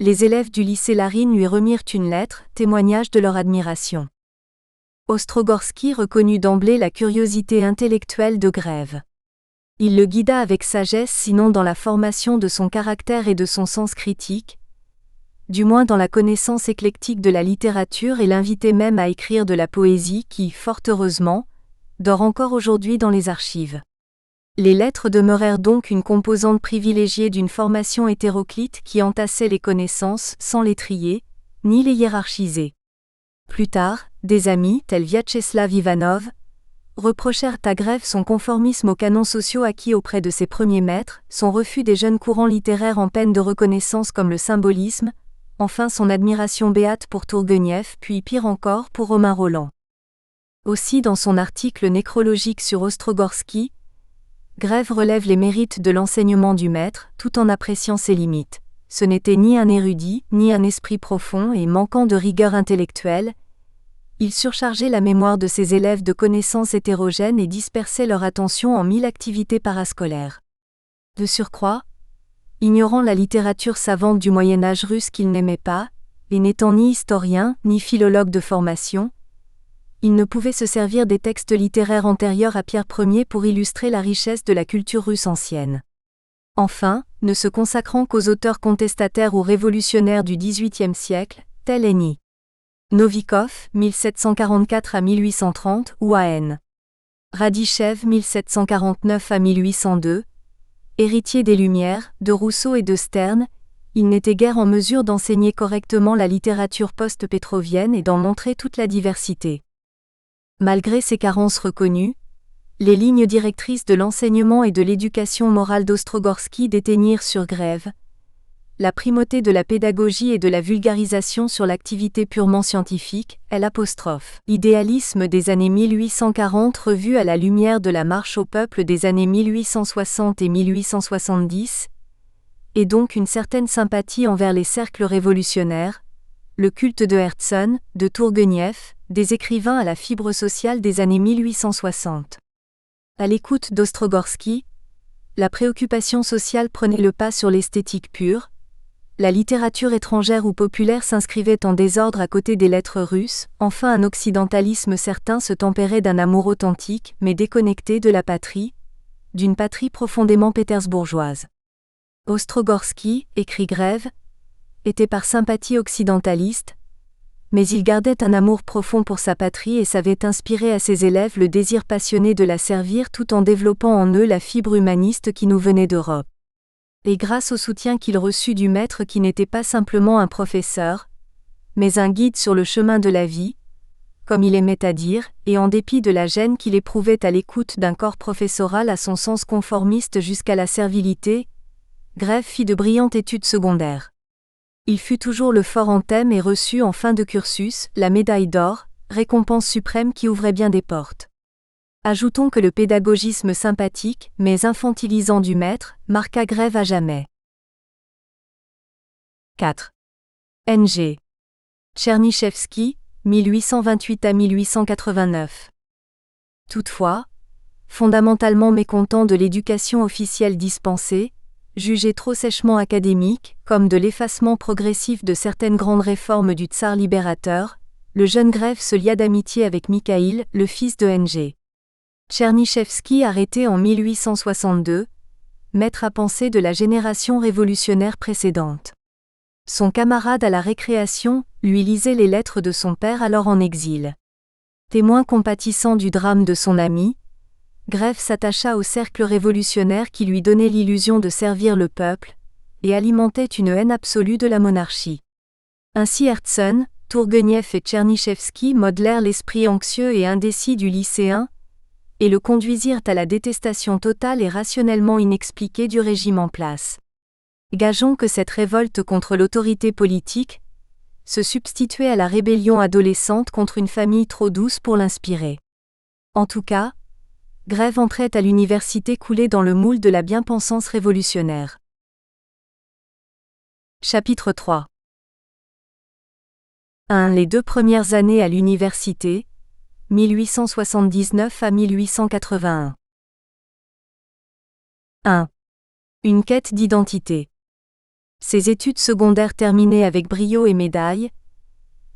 les élèves du lycée Larine lui remirent une lettre, témoignage de leur admiration. Ostrogorsky reconnut d'emblée la curiosité intellectuelle de Grève. Il le guida avec sagesse sinon dans la formation de son caractère et de son sens critique, du moins dans la connaissance éclectique de la littérature, et l'invitait même à écrire de la poésie qui, fort heureusement, dort encore aujourd'hui dans les archives. Les lettres demeurèrent donc une composante privilégiée d'une formation hétéroclite qui entassait les connaissances sans les trier, ni les hiérarchiser. Plus tard, des amis, tels Vyacheslav Ivanov, reprochèrent à Grève son conformisme aux canons sociaux acquis auprès de ses premiers maîtres, son refus des jeunes courants littéraires en peine de reconnaissance comme le symbolisme, enfin son admiration béate pour Tourguenieff, puis pire encore pour Romain Rolland. Aussi dans son article nécrologique sur Ostrogorsky, Grève relève les mérites de l'enseignement du maître, tout en appréciant ses limites. Ce n'était ni un érudit, ni un esprit profond et manquant de rigueur intellectuelle. Il surchargeait la mémoire de ses élèves de connaissances hétérogènes et dispersait leur attention en 1000 activités parascolaires. De surcroît, ignorant la littérature savante du Moyen-Âge russe qu'il n'aimait pas, et n'étant ni historien, ni philologue de formation, il ne pouvait se servir des textes littéraires antérieurs à Pierre Ier pour illustrer la richesse de la culture russe ancienne. Enfin, ne se consacrant qu'aux auteurs contestataires ou révolutionnaires du XVIIIe siècle, tels Henni Novikov, 1744 à 1830, ou A.N. Radishev, 1749 à 1802, héritier des Lumières, de Rousseau et de Sterne, il n'était guère en mesure d'enseigner correctement la littérature post-pétrovienne et d'en montrer toute la diversité. Malgré ces carences reconnues, les lignes directrices de l'enseignement et de l'éducation morale d'Ostrogorsky déteignirent sur Grève la primauté de la pédagogie et de la vulgarisation sur l'activité purement scientifique, l'idéalisme des années 1840 revu à la lumière de la marche au peuple des années 1860 et 1870, et donc une certaine sympathie envers les cercles révolutionnaires, le culte de Herzen, de Tourguenieff, des écrivains à la fibre sociale des années 1860. À l'écoute d'Ostrogorsky, la préoccupation sociale prenait le pas sur l'esthétique pure, la littérature étrangère ou populaire s'inscrivait en désordre à côté des lettres russes, enfin un occidentalisme certain se tempérait d'un amour authentique mais déconnecté de la patrie, d'une patrie profondément pétersbourgeoise. Ostrogorsky, écrit Grève, était par sympathie occidentaliste, mais il gardait un amour profond pour sa patrie et savait inspirer à ses élèves le désir passionné de la servir tout en développant en eux la fibre humaniste qui nous venait d'Europe. Et grâce au soutien qu'il reçut du maître qui n'était pas simplement un professeur, mais un guide sur le chemin de la vie, comme il aimait à dire, et en dépit de la gêne qu'il éprouvait à l'écoute d'un corps professoral à son sens conformiste jusqu'à la servilité, Grève fit de brillantes études secondaires. Il fut toujours le fort en thème et reçut en fin de cursus la médaille d'or, récompense suprême qui ouvrait bien des portes. Ajoutons que le pédagogisme sympathique, mais infantilisant du maître, marqua Grève à jamais. 4. N.G. Tchernychevski, 1828 à 1889. Toutefois, fondamentalement mécontent de l'éducation officielle dispensée, jugé trop sèchement académique, comme de l'effacement progressif de certaines grandes réformes du tsar libérateur, le jeune Grève se lia d'amitié avec Mikhaïl, le fils de N.G. Tchernychevski arrêté en 1862, maître à penser de la génération révolutionnaire précédente. Son camarade à la récréation lui lisait les lettres de son père alors en exil. Témoin compatissant du drame de son ami, Grève s'attacha au cercle révolutionnaire qui lui donnait l'illusion de servir le peuple, et alimentait une haine absolue de la monarchie. Ainsi Herzen, Tourguenieff et Tchernychevski modelèrent l'esprit anxieux et indécis du lycéen, et le conduisirent à la détestation totale et rationnellement inexpliquée du régime en place. Gageons que cette révolte contre l'autorité politique se substituait à la rébellion adolescente contre une famille trop douce pour l'inspirer. En tout cas, Grève entrait à l'université coulé dans le moule de la bien-pensance révolutionnaire. Chapitre 3. 1. Les 2 premières années à l'université, 1879 à 1881. 1. Une quête d'identité. Ses études secondaires terminées avec brio et médaille,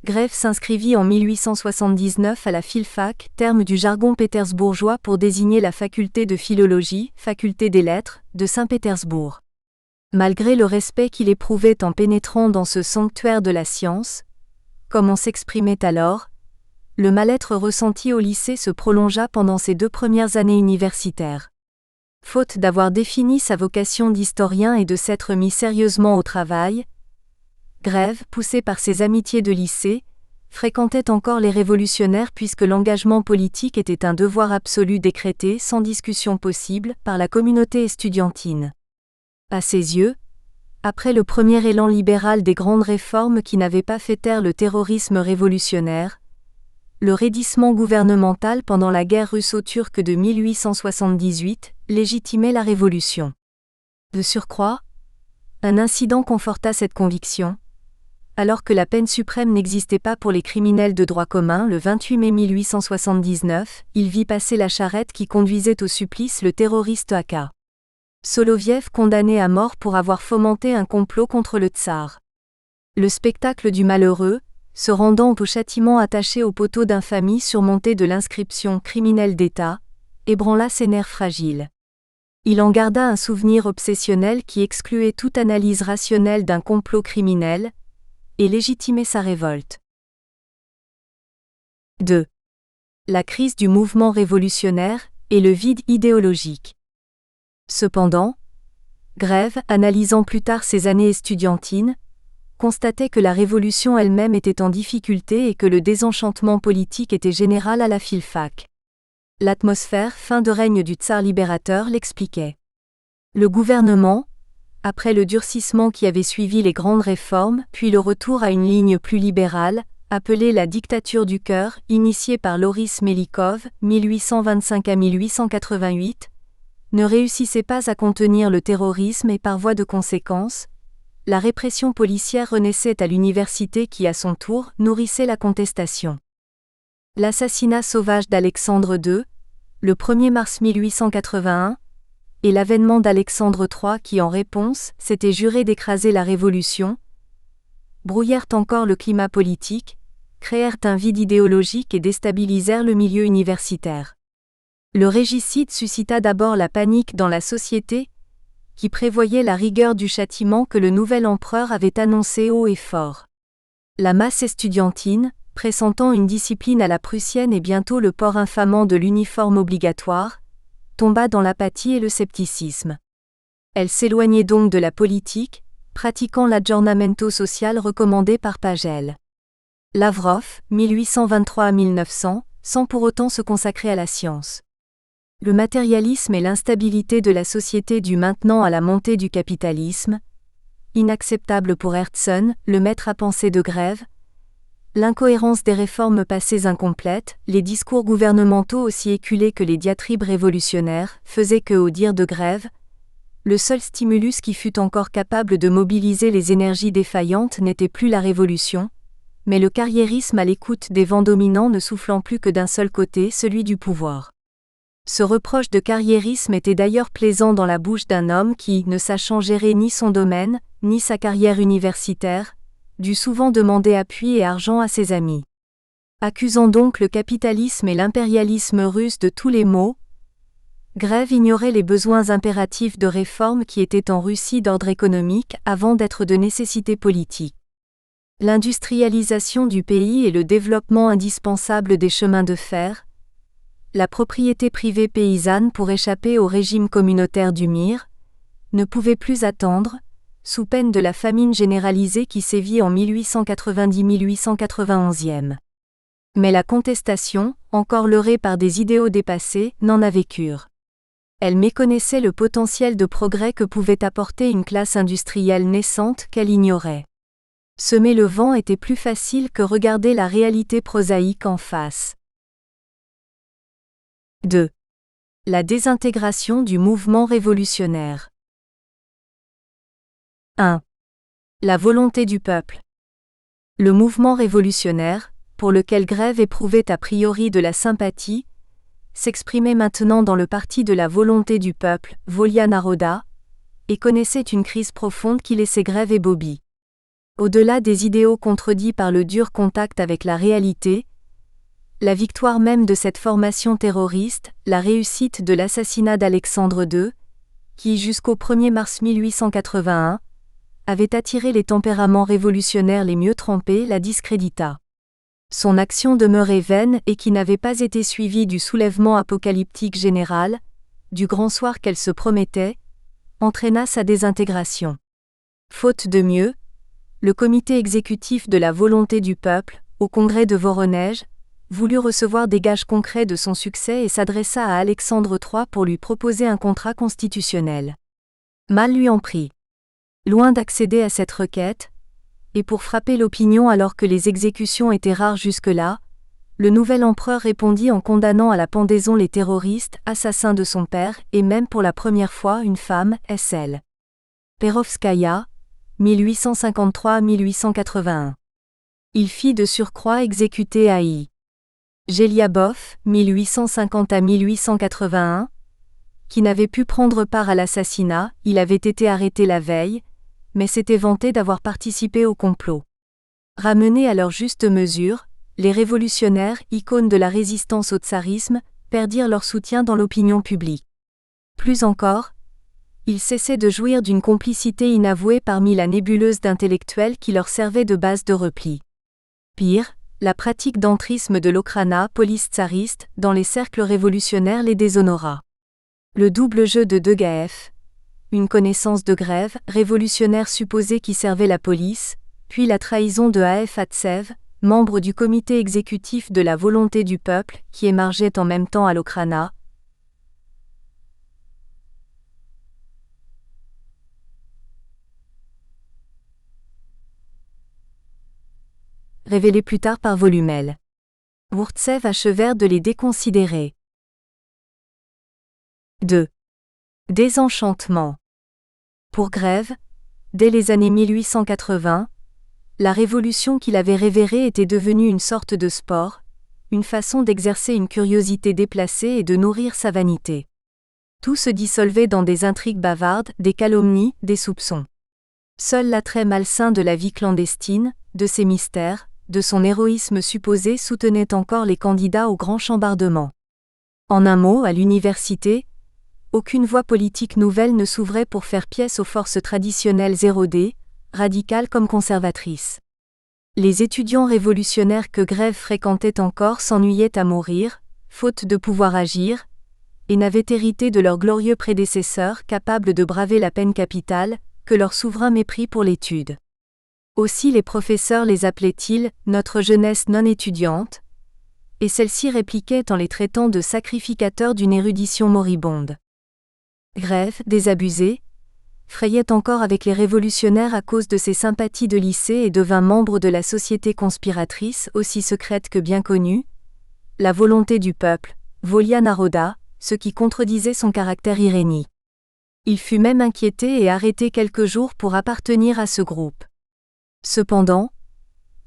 Grève s'inscrivit en 1879 à la philfac, terme du jargon pétersbourgeois pour désigner la faculté de philologie, faculté des lettres, de Saint-Pétersbourg. Malgré le respect qu'il éprouvait en pénétrant dans ce sanctuaire de la science, comme on s'exprimait alors, le mal-être ressenti au lycée se prolongea pendant ses 2 premières années universitaires. Faute d'avoir défini sa vocation d'historien et de s'être mis sérieusement au travail, Grève, poussé par ses amitiés de lycée, fréquentait encore les révolutionnaires puisque l'engagement politique était un devoir absolu décrété sans discussion possible par la communauté estudiantine. À ses yeux, après le premier élan libéral des grandes réformes qui n'avaient pas fait taire le terrorisme révolutionnaire, le raidissement gouvernemental pendant la guerre russo-turque de 1878 légitimait la révolution. De surcroît, un incident conforta cette conviction. Alors que la peine suprême n'existait pas pour les criminels de droit commun, le 28 mai 1879, il vit passer la charrette qui conduisait au supplice le terroriste Aka Soloviev, condamné à mort pour avoir fomenté un complot contre le tsar. Le spectacle du malheureux, se rendant au châtiment attaché au poteau d'infamie surmonté de l'inscription « criminel d'État », ébranla ses nerfs fragiles. Il en garda un souvenir obsessionnel qui excluait toute analyse rationnelle d'un complot criminel, et légitimait sa révolte. 2. La crise du mouvement révolutionnaire et le vide idéologique. Cependant, Grève, analysant plus tard ses années estudiantines, constatait que la révolution elle-même était en difficulté et que le désenchantement politique était général à la philfac. L'atmosphère fin de règne du tsar libérateur l'expliquait. Le gouvernement, après le durcissement qui avait suivi les grandes réformes, puis le retour à une ligne plus libérale, appelée la dictature du cœur, initiée par Loris Melikov, 1825 à 1888, ne réussissait pas à contenir le terrorisme et par voie de conséquence, la répression policière renaissait à l'université qui à son tour nourrissait la contestation. L'assassinat sauvage d'Alexandre II, le 1er mars 1881, et l'avènement d'Alexandre III qui en réponse s'était juré d'écraser la révolution, brouillèrent encore le climat politique, créèrent un vide idéologique et déstabilisèrent le milieu universitaire. Le régicide suscita d'abord la panique dans la société, qui prévoyait la rigueur du châtiment que le nouvel empereur avait annoncé haut et fort. La masse estudiantine, pressentant une discipline à la prussienne et bientôt le port infamant de l'uniforme obligatoire, tomba dans l'apathie et le scepticisme. Elle s'éloignait donc de la politique, pratiquant l'aggiornamento social recommandé par Pagel. Lavrov, 1823 à 1900, sans pour autant se consacrer à la science. Le matérialisme et l'instabilité de la société due maintenant à la montée du capitalisme, inacceptable pour Herzen, le maître à penser de Grève, l'incohérence des réformes passées incomplètes, les discours gouvernementaux aussi éculés que les diatribes révolutionnaires, faisaient que, au dire de Grève, le seul stimulus qui fût encore capable de mobiliser les énergies défaillantes n'était plus la révolution, mais le carriérisme à l'écoute des vents dominants ne soufflant plus que d'un seul côté, celui du pouvoir. Ce reproche de carriérisme était d'ailleurs plaisant dans la bouche d'un homme qui, ne sachant gérer ni son domaine, ni sa carrière universitaire, dut souvent demander appui et argent à ses amis. Accusant donc le capitalisme et l'impérialisme russe de tous les maux, Grève ignorait les besoins impératifs de réforme qui étaient en Russie d'ordre économique avant d'être de nécessité politique. L'industrialisation du pays et le développement indispensable des chemins de fer, la propriété privée paysanne pour échapper au régime communautaire du Mir, ne pouvaient plus attendre, sous peine de la famine généralisée qui sévit en 1890-1891. Mais la contestation, encore leurrée par des idéaux dépassés, n'en avait cure. Elle méconnaissait le potentiel de progrès que pouvait apporter une classe industrielle naissante qu'elle ignorait. Semer le vent était plus facile que regarder la réalité prosaïque en face. 2. La désintégration du mouvement révolutionnaire. 1. La volonté du peuple. Le mouvement révolutionnaire, pour lequel Grève éprouvait a priori de la sympathie, s'exprimait maintenant dans le parti de la volonté du peuple, Volia Naroda, et connaissait une crise profonde qui laissait Grève et Bobby. Au-delà des idéaux contredits par le dur contact avec la réalité, la victoire même de cette formation terroriste, la réussite de l'assassinat d'Alexandre II, qui, jusqu'au 1er mars 1881, avait attiré les tempéraments révolutionnaires les mieux trempés, la discrédita. Son action demeurait vaine et qui n'avait pas été suivie du soulèvement apocalyptique général, du grand soir qu'elle se promettait, entraîna sa désintégration. Faute de mieux, le comité exécutif de la volonté du peuple, au congrès de Voronèje, voulut recevoir des gages concrets de son succès et s'adressa à Alexandre III pour lui proposer un contrat constitutionnel. Mal lui en prit. Loin d'accéder à cette requête, et pour frapper l'opinion alors que les exécutions étaient rares jusque-là, le nouvel empereur répondit en condamnant à la pendaison les terroristes, assassins de son père, et même pour la première fois une femme, S.L. Perovskaya, 1853-1881. Il fit de surcroît exécuter A.I. Geliabov, 1850-1881, qui n'avait pu prendre part à l'assassinat. Il avait été arrêté la veille, mais s'était vanté d'avoir participé au complot. Ramenés à leur juste mesure, les révolutionnaires, icônes de la résistance au tsarisme, perdirent leur soutien dans l'opinion publique. Plus encore, ils cessaient de jouir d'une complicité inavouée parmi la nébuleuse d'intellectuels qui leur servait de base de repli. Pire, la pratique d'entrisme de l'Okhrana, police tsariste, dans les cercles révolutionnaires les déshonora. Le double jeu de Degaev, une connaissance de Grève, révolutionnaire supposé qui servait la police, puis la trahison de A.F. Atsev, membre du comité exécutif de la volonté du peuple, qui émargeait en même temps à l'Okhrana, révélé plus tard par Volumel. Burtsev achevèrent de les déconsidérer. 2. Désenchantement. Pour Grève, dès les années 1880, la révolution qu'il avait révérée était devenue une sorte de sport, une façon d'exercer une curiosité déplacée et de nourrir sa vanité. Tout se dissolvait dans des intrigues bavardes, des calomnies, des soupçons. Seul l'attrait malsain de la vie clandestine, de ses mystères, de son héroïsme supposé soutenait encore les candidats au grand chambardement. En un mot, à l'université, aucune voie politique nouvelle ne s'ouvrait pour faire pièce aux forces traditionnelles érodées, radicales comme conservatrices. Les étudiants révolutionnaires que Grève fréquentait encore s'ennuyaient à mourir, faute de pouvoir agir, et n'avaient hérité de leurs glorieux prédécesseurs capables de braver la peine capitale, que leur souverain mépris pour l'étude. Aussi les professeurs les appelaient-ils « notre jeunesse non étudiante », et celle-ci répliquait en les traitant de sacrificateurs d'une érudition moribonde. Grève, désabusé, frayait encore avec les révolutionnaires à cause de ses sympathies de lycée et devint membre de la société conspiratrice aussi secrète que bien connue, la volonté du peuple, Volia Naroda, ce qui contredisait son caractère irénique. Il fut même inquiété et arrêté quelques jours pour appartenir à ce groupe. Cependant,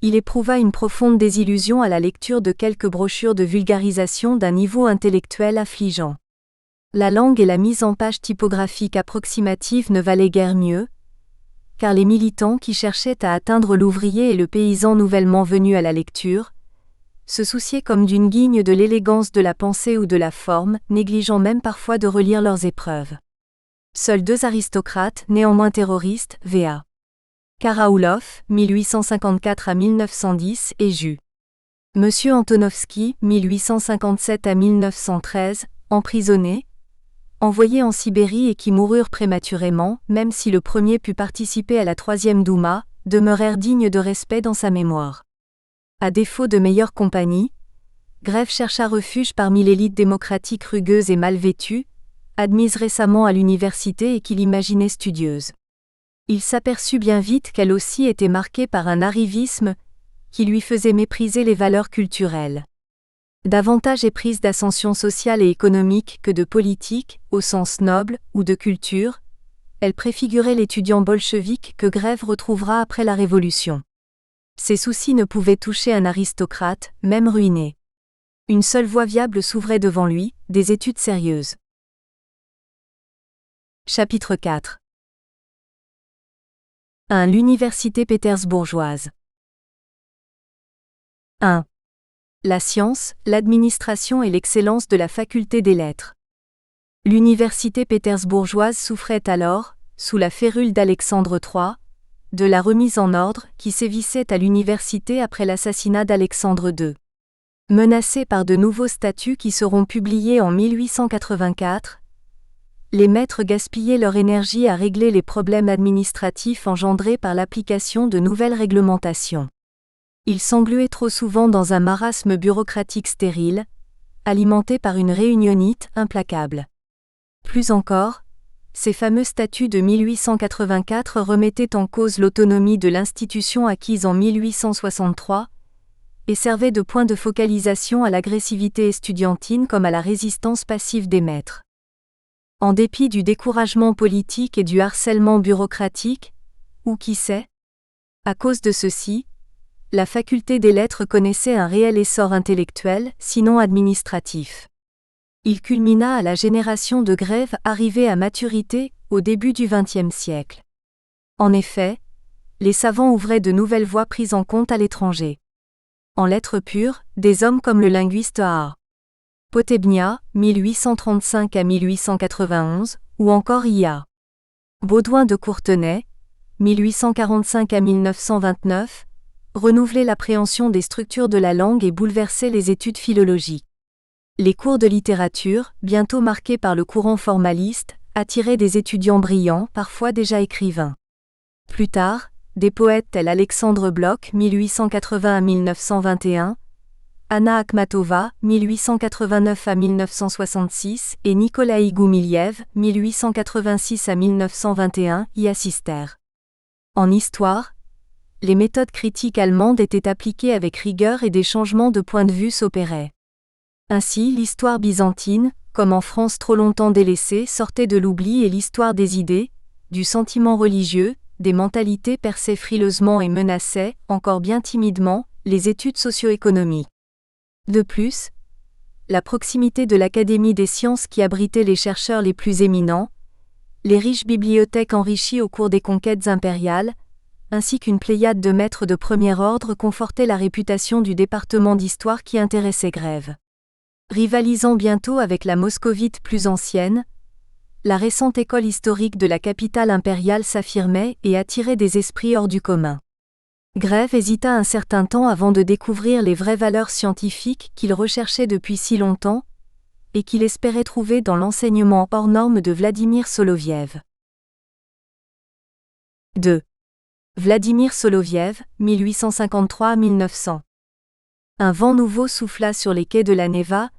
il éprouva une profonde désillusion à la lecture de quelques brochures de vulgarisation d'un niveau intellectuel affligeant. La langue et la mise en page typographique approximative ne valaient guère mieux, car les militants qui cherchaient à atteindre l'ouvrier et le paysan nouvellement venus à la lecture, se souciaient comme d'une guigne de l'élégance de la pensée ou de la forme, négligeant même parfois de relire leurs épreuves. Seuls deux aristocrates, néanmoins terroristes, V.A. Karaoulov, 1854 à 1910, et Ju. M. Antonovsky, 1857 à 1913, emprisonnés, envoyés en Sibérie et qui moururent prématurément, même si le premier put participer à la troisième Douma, demeurèrent dignes de respect dans sa mémoire. À défaut de meilleure compagnie, Grève chercha refuge parmi l'élite démocratique rugueuse et mal vêtue, admise récemment à l'université et qu'il imaginait studieuse. Il s'aperçut bien vite qu'elle aussi était marquée par un arrivisme qui lui faisait mépriser les valeurs culturelles. Davantage éprise d'ascension sociale et économique que de politique, au sens noble, ou de culture, elle préfigurait l'étudiant bolchevique que Grève retrouvera après la Révolution. Ses soucis ne pouvaient toucher un aristocrate, même ruiné. Une seule voie viable s'ouvrait devant lui, des études sérieuses. Chapitre 4. 1. L'université pétersbourgeoise. 1. La science, l'administration et l'excellence de la faculté des lettres. L'université pétersbourgeoise souffrait alors, sous la férule d'Alexandre III, de la remise en ordre qui sévissait à l'université après l'assassinat d'Alexandre II. Menacée par de nouveaux statuts qui seront publiés en 1884, les maîtres gaspillaient leur énergie à régler les problèmes administratifs engendrés par l'application de nouvelles réglementations. Ils s'engluaient trop souvent dans un marasme bureaucratique stérile, alimenté par une réunionite implacable. Plus encore, ces fameux statuts de 1884 remettaient en cause l'autonomie de l'institution acquise en 1863 et servaient de point de focalisation à l'agressivité estudiantine comme à la résistance passive des maîtres. En dépit du découragement politique et du harcèlement bureaucratique, ou qui sait, à cause de ceci, la faculté des lettres connaissait un réel essor intellectuel, sinon administratif. Il culmina à la génération de Grève arrivée à maturité au début du XXe siècle. En effet, les savants ouvraient de nouvelles voies prises en compte à l'étranger. En lettres pures, des hommes comme le linguiste A. Potebnia, 1835 à 1891, ou encore I.A. Baudouin de Courtenay, 1845 à 1929, renouvelaient l'appréhension des structures de la langue et bouleversaient les études philologiques. Les cours de littérature, bientôt marqués par le courant formaliste, attiraient des étudiants brillants, parfois déjà écrivains. Plus tard, des poètes tels Alexandre Blok, 1880 à 1921, Anna Akhmatova, 1889 à 1966, et Nikolaï Goumiliev, 1886 à 1921, y assistèrent. En histoire, les méthodes critiques allemandes étaient appliquées avec rigueur et des changements de point de vue s'opéraient. Ainsi, l'histoire byzantine, comme en France trop longtemps délaissée, sortait de l'oubli et l'histoire des idées, du sentiment religieux, des mentalités perçait frileusement et menaçait, encore bien timidement, les études socio-économiques. De plus, la proximité de l'Académie des sciences qui abritait les chercheurs les plus éminents, les riches bibliothèques enrichies au cours des conquêtes impériales, ainsi qu'une pléiade de maîtres de premier ordre confortaient la réputation du département d'histoire qui intéressait Grève. Rivalisant bientôt avec la moscovite plus ancienne, la récente école historique de la capitale impériale s'affirmait et attirait des esprits hors du commun. Grève hésita un certain temps avant de découvrir les vraies valeurs scientifiques qu'il recherchait depuis si longtemps, et qu'il espérait trouver dans l'enseignement hors norme de Vladimir Soloviev. 2. Vladimir Soloviev, 1853-1900. Un vent nouveau souffla sur les quais de la Neva,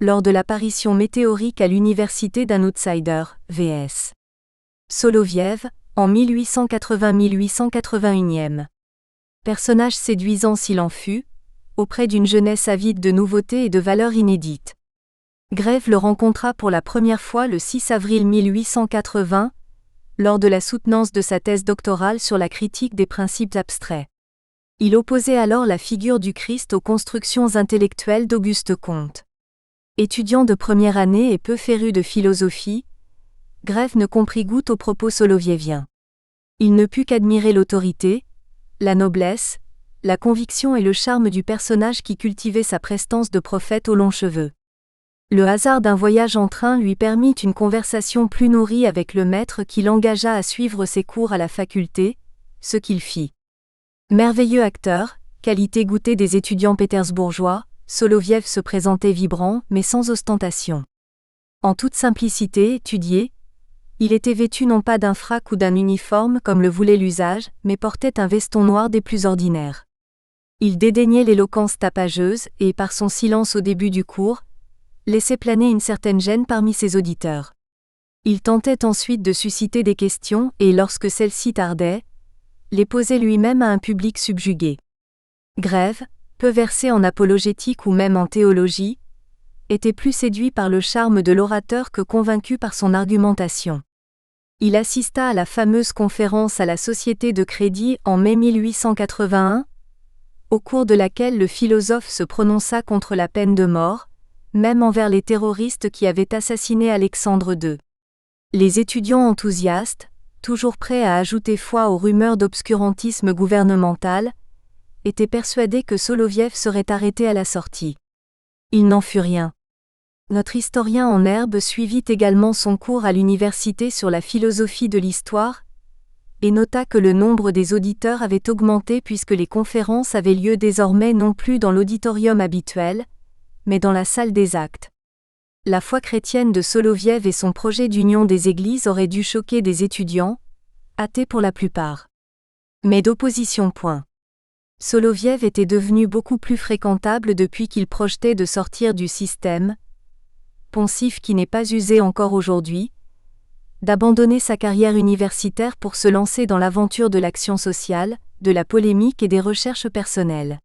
lors de l'apparition météorique à l'université d'un outsider, V.S. Soloviev, en 1880-1881. Personnage séduisant s'il en fut, auprès d'une jeunesse avide de nouveautés et de valeurs inédites. Grève le rencontra pour la première fois le 6 avril 1880, lors de la soutenance de sa thèse doctorale sur la critique des principes abstraits. Il opposait alors la figure du Christ aux constructions intellectuelles d'Auguste Comte. Étudiant de première année et peu féru de philosophie, Grève ne comprit goutte aux propos solovieviens. Il ne put qu'admirer l'autorité, la noblesse, la conviction et le charme du personnage qui cultivait sa prestance de prophète aux longs cheveux. Le hasard d'un voyage en train lui permit une conversation plus nourrie avec le maître qui l'engagea à suivre ses cours à la faculté, ce qu'il fit. Merveilleux acteur, qualité goûtée des étudiants pétersbourgeois, Soloviev se présentait vibrant mais sans ostentation. En toute simplicité étudiée, il était vêtu non pas d'un frac ou d'un uniforme comme le voulait l'usage, mais portait un veston noir des plus ordinaires. Il dédaignait l'éloquence tapageuse et, par son silence au début du cours, laissait planer une certaine gêne parmi ses auditeurs. Il tentait ensuite de susciter des questions et, lorsque celles-ci tardaient, les posait lui-même à un public subjugué. Grève, peu versé en apologétique ou même en théologie, était plus séduit par le charme de l'orateur que convaincu par son argumentation. Il assista à la fameuse conférence à la Société de Crédit en mai 1881, au cours de laquelle le philosophe se prononça contre la peine de mort, même envers les terroristes qui avaient assassiné Alexandre II. Les étudiants enthousiastes, toujours prêts à ajouter foi aux rumeurs d'obscurantisme gouvernemental, étaient persuadés que Soloviev serait arrêté à la sortie. Il n'en fut rien. Notre historien en herbe suivit également son cours à l'université sur la philosophie de l'histoire, et nota que le nombre des auditeurs avait augmenté puisque les conférences avaient lieu désormais non plus dans l'auditorium habituel, mais dans la salle des actes. La foi chrétienne de Soloviev et son projet d'union des églises auraient dû choquer des étudiants, athées pour la plupart. Mais d'opposition point. Soloviev était devenu beaucoup plus fréquentable depuis qu'il projetait de sortir du système, poncif qui n'est pas usé encore aujourd'hui, d'abandonner sa carrière universitaire pour se lancer dans l'aventure de l'action sociale, de la polémique et des recherches personnelles.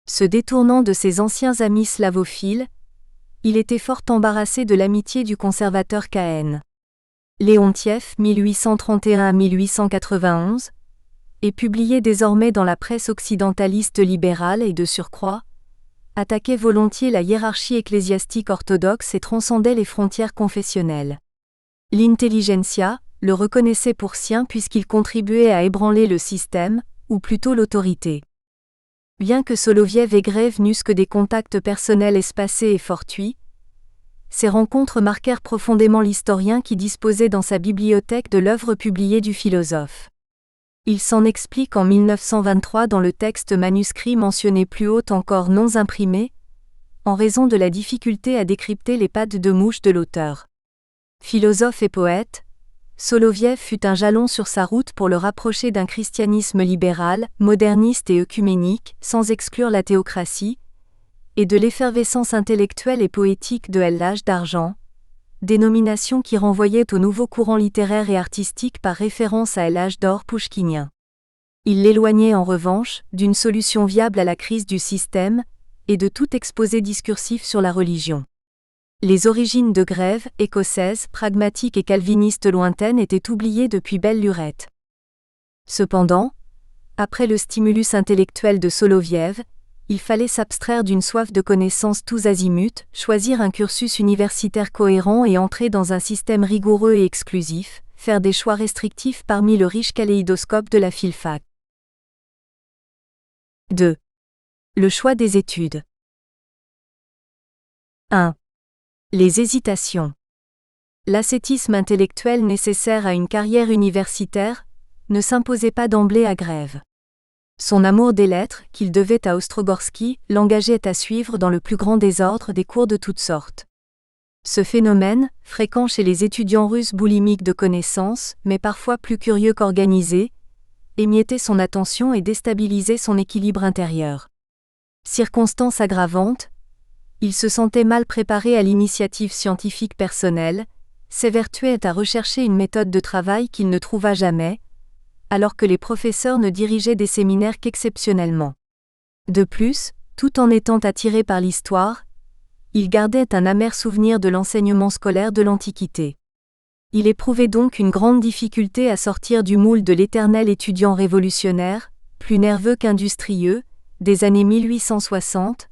Se détournant de ses anciens amis slavophiles, il était fort embarrassé de l'amitié du conservateur K.N. Leontiev 1831-1891, et publié désormais dans la presse occidentaliste libérale et de surcroît, attaquait volontiers la hiérarchie ecclésiastique orthodoxe et transcendait les frontières confessionnelles. L'intelligentsia le reconnaissait pour sien puisqu'il contribuait à ébranler le système, ou plutôt l'autorité. Bien que Soloviev et Grève n'eussent que des contacts personnels espacés et fortuits, ces rencontres marquèrent profondément l'historien qui disposait dans sa bibliothèque de l'œuvre publiée du philosophe. Il s'en explique en 1923 dans le texte manuscrit mentionné plus haut encore non imprimé, en raison de la difficulté à décrypter les pattes de mouche de l'auteur. Philosophe et poète, Soloviev fut un jalon sur sa route pour le rapprocher d'un christianisme libéral, moderniste et œcuménique, sans exclure la théocratie, et de l'effervescence intellectuelle et poétique de l'âge d'argent, dénomination qui renvoyait au nouveau courant littéraire et artistique par référence à l'âge d'or pouchkinien. Il l'éloignait en revanche d'une solution viable à la crise du système et de tout exposé discursif sur la religion. Les origines de Grève, écossaises, pragmatiques et calvinistes lointaines étaient oubliées depuis belle lurette. Cependant, après le stimulus intellectuel de Soloviev, il fallait s'abstraire d'une soif de connaissances tous azimuts, choisir un cursus universitaire cohérent et entrer dans un système rigoureux et exclusif, faire des choix restrictifs parmi le riche kaléidoscope de la philfac. 2. Le choix des études. 1. Les hésitations. L'ascétisme intellectuel nécessaire à une carrière universitaire ne s'imposait pas d'emblée à Grève. Son amour des lettres, qu'il devait à Ostrogorsky, l'engageait à suivre dans le plus grand désordre des cours de toutes sortes. Ce phénomène, fréquent chez les étudiants russes boulimiques de connaissances, mais parfois plus curieux qu'organisés, émiettait son attention et déstabilisait son équilibre intérieur. Circonstance aggravante, il se sentait mal préparé à l'initiative scientifique personnelle, s'évertuait à rechercher une méthode de travail qu'il ne trouva jamais, alors que les professeurs ne dirigeaient des séminaires qu'exceptionnellement. De plus, tout en étant attiré par l'histoire, il gardait un amer souvenir de l'enseignement scolaire de l'Antiquité. Il éprouvait donc une grande difficulté à sortir du moule de l'éternel étudiant révolutionnaire, plus nerveux qu'industrieux, des années 1860,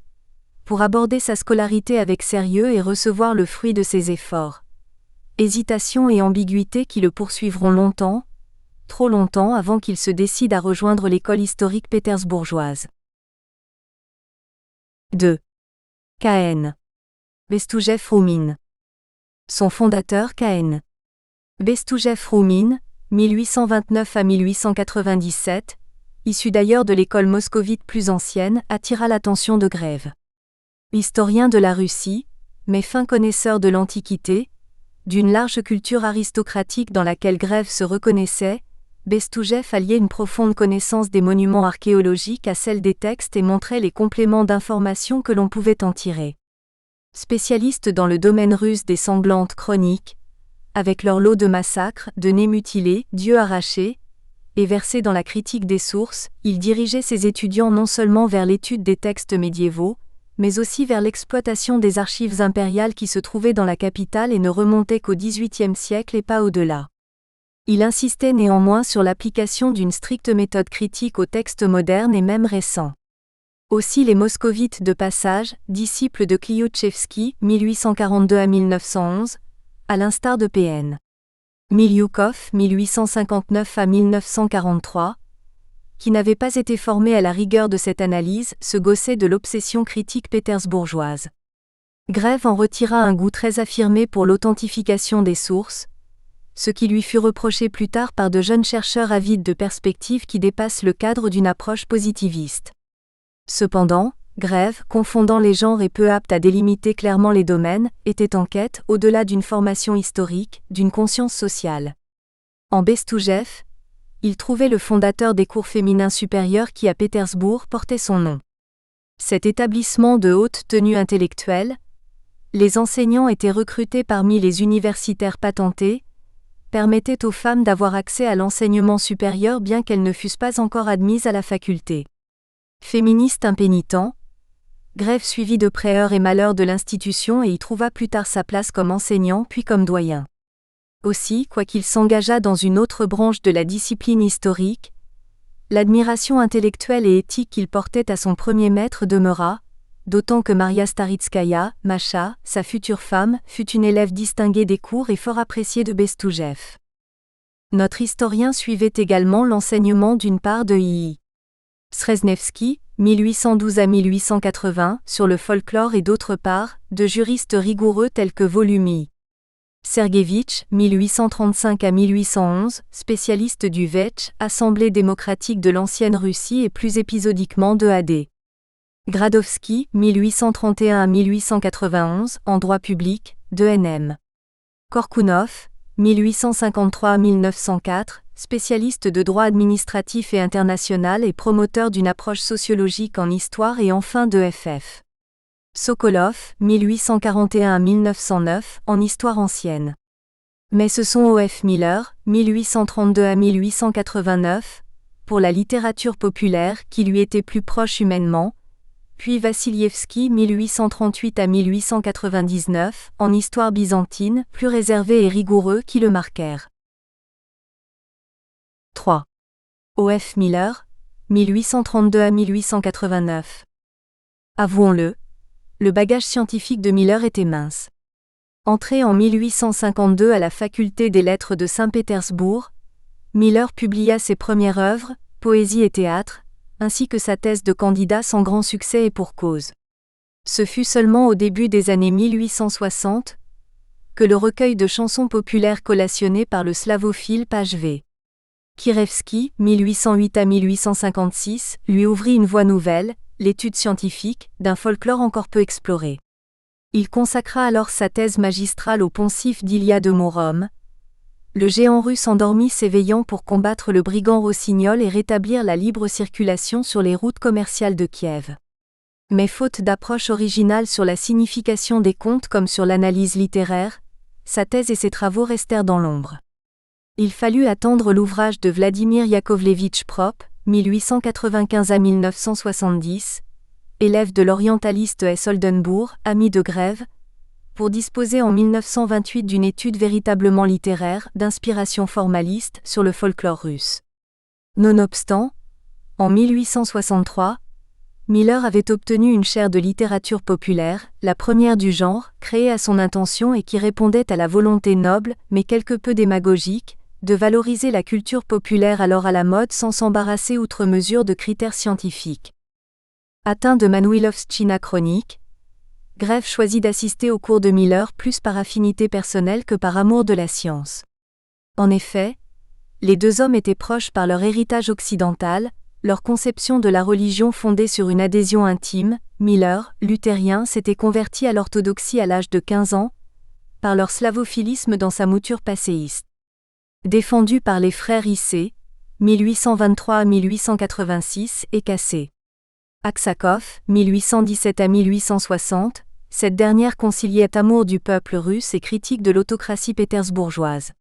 pour aborder sa scolarité avec sérieux et recevoir le fruit de ses efforts. Hésitation et ambiguïté qui le poursuivront longtemps, trop longtemps avant qu'il se décide à rejoindre l'école historique pétersbourgeoise. 2. K.N. Bestoujev-Roumin. Son fondateur K.N. Bestoujev-Roumin, 1829 à 1897, issu d'ailleurs de l'école moscovite plus ancienne, attira l'attention de Grève. Historien de la Russie, mais fin connaisseur de l'Antiquité, d'une large culture aristocratique dans laquelle Grève se reconnaissait, Bestoujev alliait une profonde connaissance des monuments archéologiques à celle des textes et montrait les compléments d'informations que l'on pouvait en tirer. Spécialiste dans le domaine russe des sanglantes chroniques, avec leur lot de massacres, de nez mutilés, d'yeux arrachés, et versé dans la critique des sources, il dirigeait ses étudiants non seulement vers l'étude des textes médiévaux, mais aussi vers l'exploitation des archives impériales qui se trouvaient dans la capitale et ne remontaient qu'au XVIIIe siècle et pas au-delà. Il insistait néanmoins sur l'application d'une stricte méthode critique aux textes modernes et même récents. Aussi les moscovites de passage, disciples de Kliutchevski, 1842 à 1911, à l'instar de P.N. Milioukov, 1859 à 1943, qui n'avaient pas été formés à la rigueur de cette analyse, se gaussaient de l'obsession critique pétersbourgeoise. Grève en retira un goût très affirmé pour l'authentification des sources, ce qui lui fut reproché plus tard par de jeunes chercheurs avides de perspectives qui dépassent le cadre d'une approche positiviste. Cependant, Grève, confondant les genres et peu apte à délimiter clairement les domaines, était en quête, au-delà d'une formation historique, d'une conscience sociale. En Bestoujev, il trouvait le fondateur des cours féminins supérieurs qui à Pétersbourg portait son nom. Cet établissement de haute tenue intellectuelle, les enseignants étaient recrutés parmi les universitaires patentés, permettait aux femmes d'avoir accès à l'enseignement supérieur bien qu'elles ne fussent pas encore admises à la faculté. Féministe impénitent, Grève suivit de près heures et malheurs de l'institution et y trouva plus tard sa place comme enseignant puis comme doyen. Aussi, quoiqu'il s'engageât dans une autre branche de la discipline historique, l'admiration intellectuelle et éthique qu'il portait à son premier maître demeura, d'autant que Maria Staritskaya, Masha, sa future femme, fut une élève distinguée des cours et fort appréciée de Bestoujev. Notre historien suivait également l'enseignement d'une part de I.I. Sreznevsky, 1812 à 1880, sur le folklore et d'autre part, de juristes rigoureux tels que Volumi. Sergevitch, 1835 à 1811, spécialiste du Vetch, Assemblée démocratique de l'ancienne Russie et plus épisodiquement de A.D. Gradovski, 1831 à 1891, en droit public, de N.M. Korkounov, 1853 à 1904, spécialiste de droit administratif et international et promoteur d'une approche sociologique en histoire et enfin de F.F. Sokolov, 1841 à 1909, en histoire ancienne. Mais ce sont O.F. Miller, 1832 à 1889, pour la littérature populaire qui lui était plus proche humainement, puis Vassilievski 1838 à 1899, en histoire byzantine, plus réservés et rigoureux qui le marquèrent. 3. O.F. Miller, 1832 à 1889. Avouons-le, le bagage scientifique de Miller était mince. Entré en 1852 à la faculté des lettres de Saint-Pétersbourg, Miller publia ses premières œuvres, Poésie et théâtre, ainsi que sa thèse de candidat sans grand succès et pour cause. Ce fut seulement au début des années 1860 que le recueil de chansons populaires collationné par le slavophile Page V. Kirevski, 1808 à 1856, lui ouvrit une voie nouvelle, l'étude scientifique, d'un folklore encore peu exploré. Il consacra alors sa thèse magistrale au poncif d'Ilia de Mourom, le géant russe endormi s'éveillant pour combattre le brigand rossignol et rétablir la libre circulation sur les routes commerciales de Kiev. Mais faute d'approche originale sur la signification des contes comme sur l'analyse littéraire, sa thèse et ses travaux restèrent dans l'ombre. Il fallut attendre l'ouvrage de Vladimir Yakovlevitch Prop, 1895 à 1970, élève de l'orientaliste S. Oldenbourg, ami de Grève, pour disposer en 1928 d'une étude véritablement littéraire, d'inspiration formaliste, sur le folklore russe. Nonobstant, en 1863, Miller avait obtenu une chaire de littérature populaire, la première du genre, créée à son intention et qui répondait à la volonté noble, mais quelque peu démagogique, de valoriser la culture populaire alors à la mode sans s'embarrasser outre mesure de critères scientifiques. Atteint de Manwilovszczyna chronique, Grève choisit d'assister aux cours de Miller plus par affinité personnelle que par amour de la science. En effet, les deux hommes étaient proches par leur héritage occidental, leur conception de la religion fondée sur une adhésion intime. Miller, luthérien, s'était converti à l'orthodoxie à l'âge de 15 ans, par leur slavophilisme dans sa mouture passéiste. Défendu par les frères Issé, 1823 à 1886, et Cassé. Aksakov, 1817 à 1860, cette dernière conciliait amour du peuple russe et critique de l'autocratie pétersbourgeoise.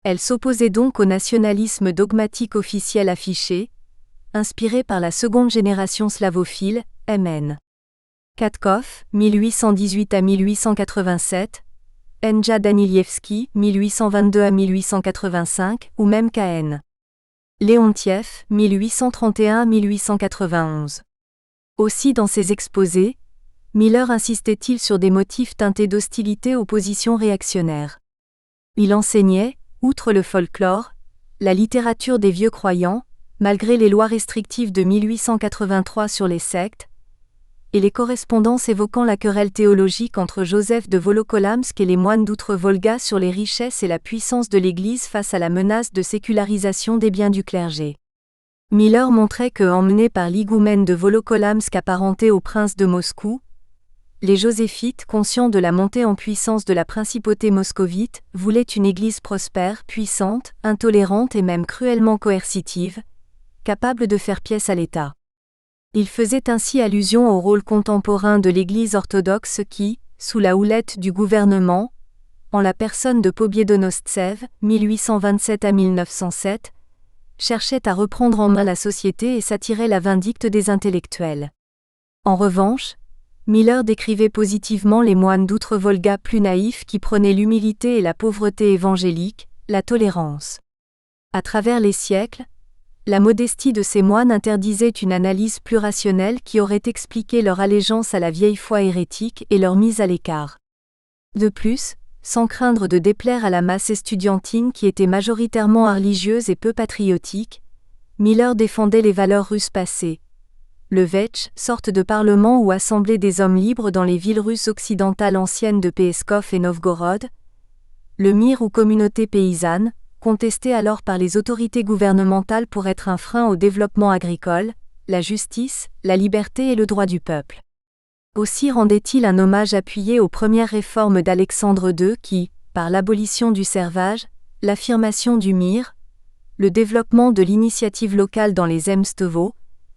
Elle s'opposait donc au nationalisme dogmatique officiel affiché, inspiré par la seconde génération slavophile, M.N. Katkov, 1818 à 1887, Enja Danilievski, 1822 à 1885, ou même K.N. Leontiev, 1831 à 1891. Aussi dans ses exposés, Miller insistait-il sur des motifs teintés d'hostilité aux positions réactionnaires. Il enseignait, outre le folklore, la littérature des vieux croyants, malgré les lois restrictives de 1883 sur les sectes, et les correspondances évoquant la querelle théologique entre Joseph de Volokolamsk et les moines d'Outre-Volga sur les richesses et la puissance de l'Église face à la menace de sécularisation des biens du clergé. Miller montrait que, emmenés par l'igoumène de Volokolamsk apparenté au prince de Moscou, les joséphites, conscients de la montée en puissance de la principauté moscovite, voulaient une Église prospère, puissante, intolérante et même cruellement coercitive, capable de faire pièce à l'État. Il faisait ainsi allusion au rôle contemporain de l'Église orthodoxe qui, sous la houlette du gouvernement, en la personne de Pobiedonostsev, 1827 à 1907, cherchait à reprendre en main la société et s'attirait la vindicte des intellectuels. En revanche, Miller décrivait positivement les moines d'Outre-Volga plus naïfs qui prônaient l'humilité et la pauvreté évangélique, la tolérance. À travers les siècles, la modestie de ces moines interdisait une analyse plus rationnelle qui aurait expliqué leur allégeance à la vieille foi hérétique et leur mise à l'écart. De plus, sans craindre de déplaire à la masse estudiantine qui était majoritairement religieuse et peu patriotique, Miller défendait les valeurs russes passées. Le Vetch, sorte de parlement ou assemblée des hommes libres dans les villes russes occidentales anciennes de Peskov et Novgorod, le Mir ou communauté paysanne, contesté alors par les autorités gouvernementales pour être un frein au développement agricole, la justice, la liberté et le droit du peuple. Aussi rendait-il un hommage appuyé aux premières réformes d'Alexandre II qui, par l'abolition du servage, l'affirmation du Mir, le développement de l'initiative locale dans les Zemstvo,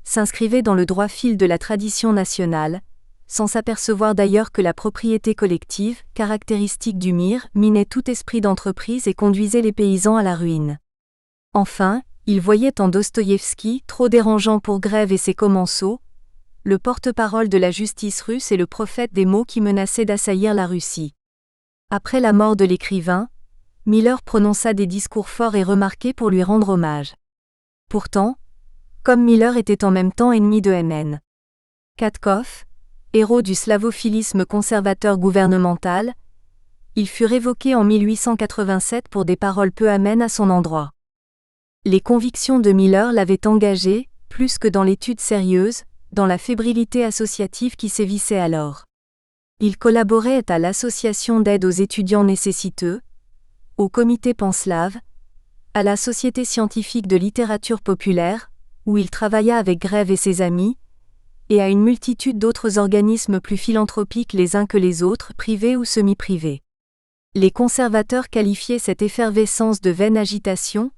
s'inscrivait dans le droit fil de la tradition nationale, sans s'apercevoir d'ailleurs que la propriété collective, caractéristique du Mir, minait tout esprit d'entreprise et conduisait les paysans à la ruine. Enfin, il voyait en Dostoïevski, trop dérangeant pour Grève et ses commensaux, le porte-parole de la justice russe et le prophète des maux qui menaçaient d'assaillir la Russie. Après la mort de l'écrivain, Miller prononça des discours forts et remarqués pour lui rendre hommage. Pourtant, comme Miller était en même temps ennemi de Mn. Katkov, héros du slavophilisme conservateur gouvernemental, il fut révoqué en 1887 pour des paroles peu amènes à son endroit. Les convictions de Miller l'avaient engagé, plus que dans l'étude sérieuse, dans la fébrilité associative qui sévissait alors. Il collaborait à l'association d'aide aux étudiants nécessiteux, au comité Panslav, à la Société scientifique de littérature populaire, où il travailla avec Grève et ses amis, et à une multitude d'autres organismes plus philanthropiques les uns que les autres, privés ou semi-privés. Les conservateurs qualifiaient cette effervescence de vaine agitation,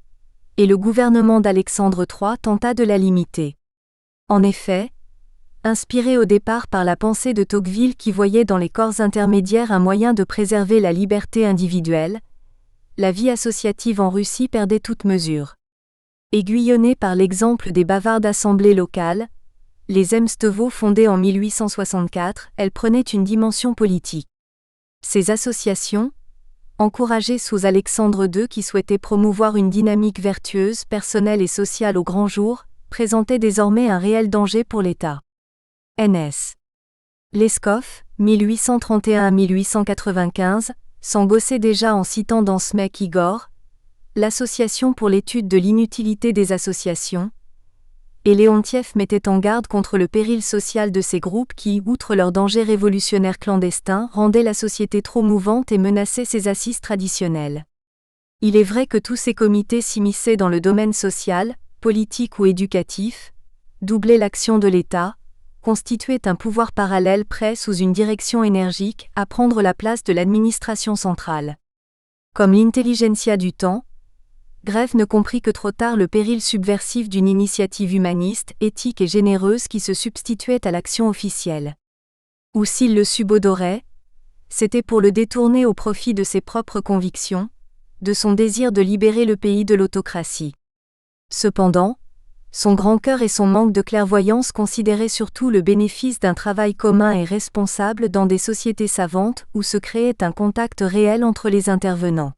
et le gouvernement d'Alexandre III tenta de la limiter. En effet, inspiré au départ par la pensée de Tocqueville qui voyait dans les corps intermédiaires un moyen de préserver la liberté individuelle, la vie associative en Russie perdait toute mesure. Aiguillonnée par l'exemple des bavardes assemblées locales, les Zemstvo fondées en 1864, elles prenaient une dimension politique. Ces associations, encouragées sous Alexandre II qui souhaitait promouvoir une dynamique vertueuse, personnelle et sociale au grand jour, présentaient désormais un réel danger pour l'État. N.S. Leskov, 1831 à 1895, s'engossait déjà en citant dans Smek Igor, l'Association pour l'étude de l'inutilité des associations, et Léontiev mettait en garde contre le péril social de ces groupes qui, outre leurs dangers révolutionnaires clandestins, rendaient la société trop mouvante et menaçaient ses assises traditionnelles. Il est vrai que tous ces comités s'immisçaient dans le domaine social, politique ou éducatif, doublaient l'action de l'État, constituaient un pouvoir parallèle prêt sous une direction énergique à prendre la place de l'administration centrale. Comme l'intelligentsia du temps, Grève ne comprit que trop tard le péril subversif d'une initiative humaniste, éthique et généreuse qui se substituait à l'action officielle. Ou s'il le subodorait, c'était pour le détourner au profit de ses propres convictions, de son désir de libérer le pays de l'autocratie. Cependant, son grand cœur et son manque de clairvoyance considéraient surtout le bénéfice d'un travail commun et responsable dans des sociétés savantes où se créait un contact réel entre les intervenants.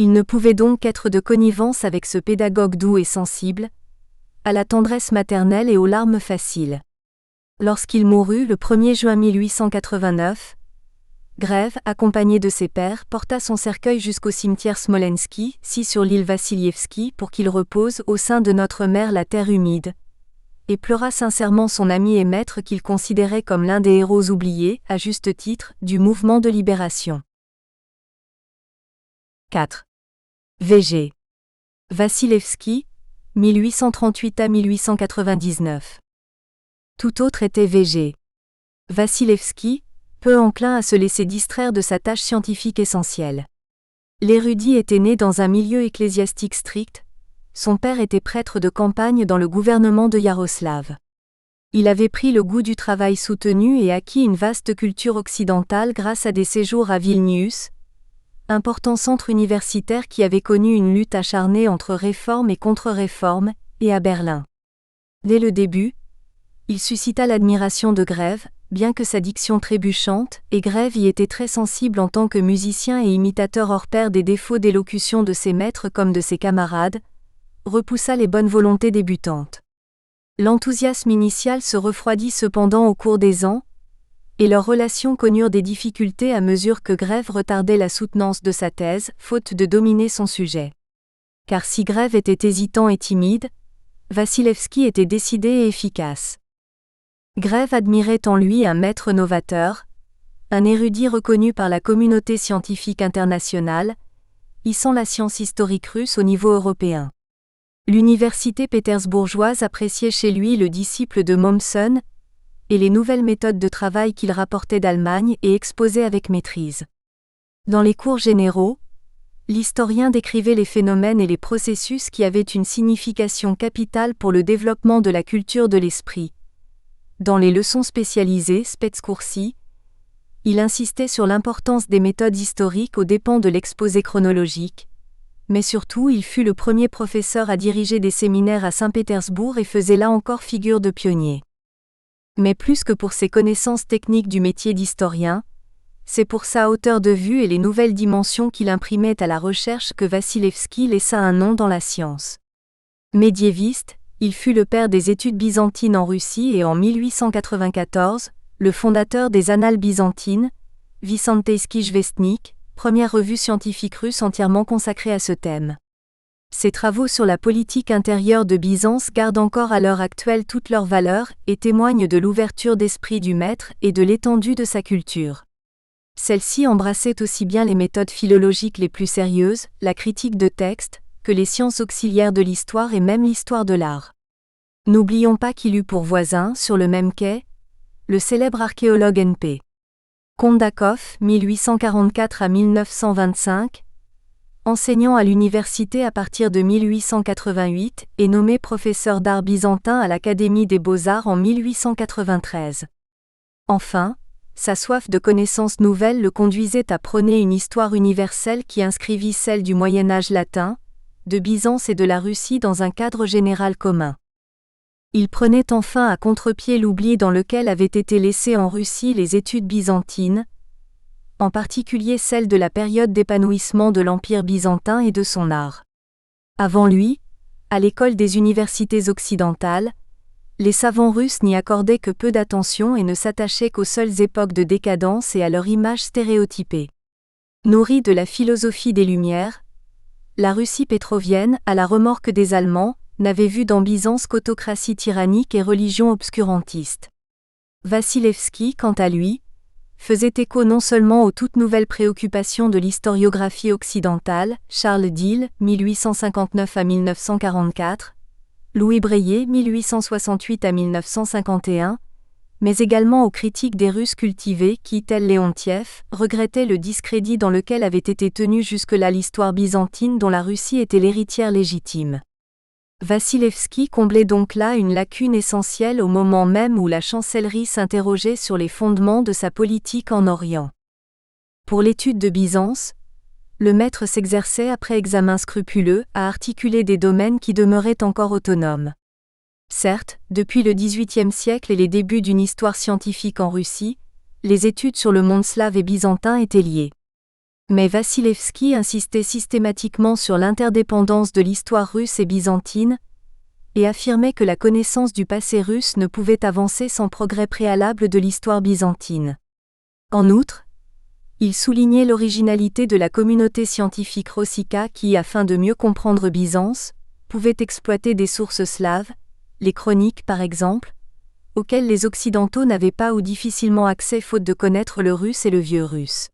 Il ne pouvait donc être de connivence avec ce pédagogue doux et sensible, à la tendresse maternelle et aux larmes faciles. Lorsqu'il mourut le 1er juin 1889, Grève, accompagné de ses pairs, porta son cercueil jusqu'au cimetière Smolensky, sur l'île Vassilievski, pour qu'il repose au sein de notre mère la terre humide, et pleura sincèrement son ami et maître qu'il considérait comme l'un des héros oubliés, à juste titre, du mouvement de libération. 4. V.G. Vassilevski, 1838 à 1899. Tout autre était V.G. Vassilevski, peu enclin à se laisser distraire de sa tâche scientifique essentielle. L'érudit était né dans un milieu ecclésiastique strict, son père était prêtre de campagne dans le gouvernement de Yaroslav. Il avait pris le goût du travail soutenu et acquis une vaste culture occidentale grâce à des séjours à Vilnius, important centre universitaire qui avait connu une lutte acharnée entre réforme et contre-réforme, et à Berlin. Dès le début, il suscita l'admiration de Grève, bien que sa diction trébuchante, et Grève y était très sensible en tant que musicien et imitateur hors pair des défauts d'élocution de ses maîtres comme de ses camarades, repoussa les bonnes volontés débutantes. L'enthousiasme initial se refroidit cependant au cours des ans, et leurs relations connurent des difficultés à mesure que Grève retardait la soutenance de sa thèse, faute de dominer son sujet. Car si Grève était hésitant et timide, Vassilevski était décidé et efficace. Grève admirait en lui un maître novateur, un érudit reconnu par la communauté scientifique internationale, hissant la science historique russe au niveau européen. L'université pétersbourgeoise appréciait chez lui le disciple de Mommsen, et les nouvelles méthodes de travail qu'il rapportait d'Allemagne et exposait avec maîtrise. Dans les cours généraux, l'historien décrivait les phénomènes et les processus qui avaient une signification capitale pour le développement de la culture de l'esprit. Dans les leçons spécialisées, Spetskursi, il insistait sur l'importance des méthodes historiques aux dépens de l'exposé chronologique, mais surtout il fut le premier professeur à diriger des séminaires à Saint-Pétersbourg et faisait là encore figure de pionnier. Mais plus que pour ses connaissances techniques du métier d'historien, c'est pour sa hauteur de vue et les nouvelles dimensions qu'il imprimait à la recherche que Vassilevski laissa un nom dans la science. Médiéviste, il fut le père des études byzantines en Russie et en 1894, le fondateur des Annales byzantines, Vicenteyski Vestnik, première revue scientifique russe entièrement consacrée à ce thème. Ses travaux sur la politique intérieure de Byzance gardent encore à l'heure actuelle toute leur valeur et témoignent de l'ouverture d'esprit du maître et de l'étendue de sa culture. Celle-ci embrassait aussi bien les méthodes philologiques les plus sérieuses, la critique de textes, que les sciences auxiliaires de l'histoire et même l'histoire de l'art. N'oublions pas qu'il eut pour voisin, sur le même quai, le célèbre archéologue N.P. Kondakov, 1844 à 1925, enseignant à l'université à partir de 1888 et nommé professeur d'art byzantin à l'Académie des Beaux-Arts en 1893. Enfin, sa soif de connaissances nouvelles le conduisait à prôner une histoire universelle qui inscrivit celle du Moyen-Âge latin, de Byzance et de la Russie dans un cadre général commun. Il prenait enfin à contre-pied l'oubli dans lequel avaient été laissées en Russie les études byzantines, en particulier celle de la période d'épanouissement de l'Empire byzantin et de son art. Avant lui, à l'école des universités occidentales, les savants russes n'y accordaient que peu d'attention et ne s'attachaient qu'aux seules époques de décadence et à leur image stéréotypée. Nourrie de la philosophie des Lumières, la Russie pétrovienne, à la remorque des Allemands, n'avait vu dans Byzance qu'autocratie tyrannique et religion obscurantiste. Vassilevski, quant à lui, faisait écho non seulement aux toutes nouvelles préoccupations de l'historiographie occidentale, Charles Dille, 1859 à 1944, Louis Breillet, 1868 à 1951, mais également aux critiques des Russes cultivés qui, tel Léontiev, regrettaient le discrédit dans lequel avait été tenue jusque-là l'histoire byzantine dont la Russie était l'héritière légitime. Vassilevski comblait donc là une lacune essentielle au moment même où la chancellerie s'interrogeait sur les fondements de sa politique en Orient. Pour l'étude de Byzance, le maître s'exerçait après examen scrupuleux à articuler des domaines qui demeuraient encore autonomes. Certes, depuis le XVIIIe siècle et les débuts d'une histoire scientifique en Russie, les études sur le monde slave et byzantin étaient liées. Mais Vassilevski insistait systématiquement sur l'interdépendance de l'histoire russe et byzantine, et affirmait que la connaissance du passé russe ne pouvait avancer sans progrès préalable de l'histoire byzantine. En outre, il soulignait l'originalité de la communauté scientifique rossica qui, afin de mieux comprendre Byzance, pouvait exploiter des sources slaves, les chroniques par exemple, auxquelles les Occidentaux n'avaient pas ou difficilement accès faute de connaître le russe et le vieux russe.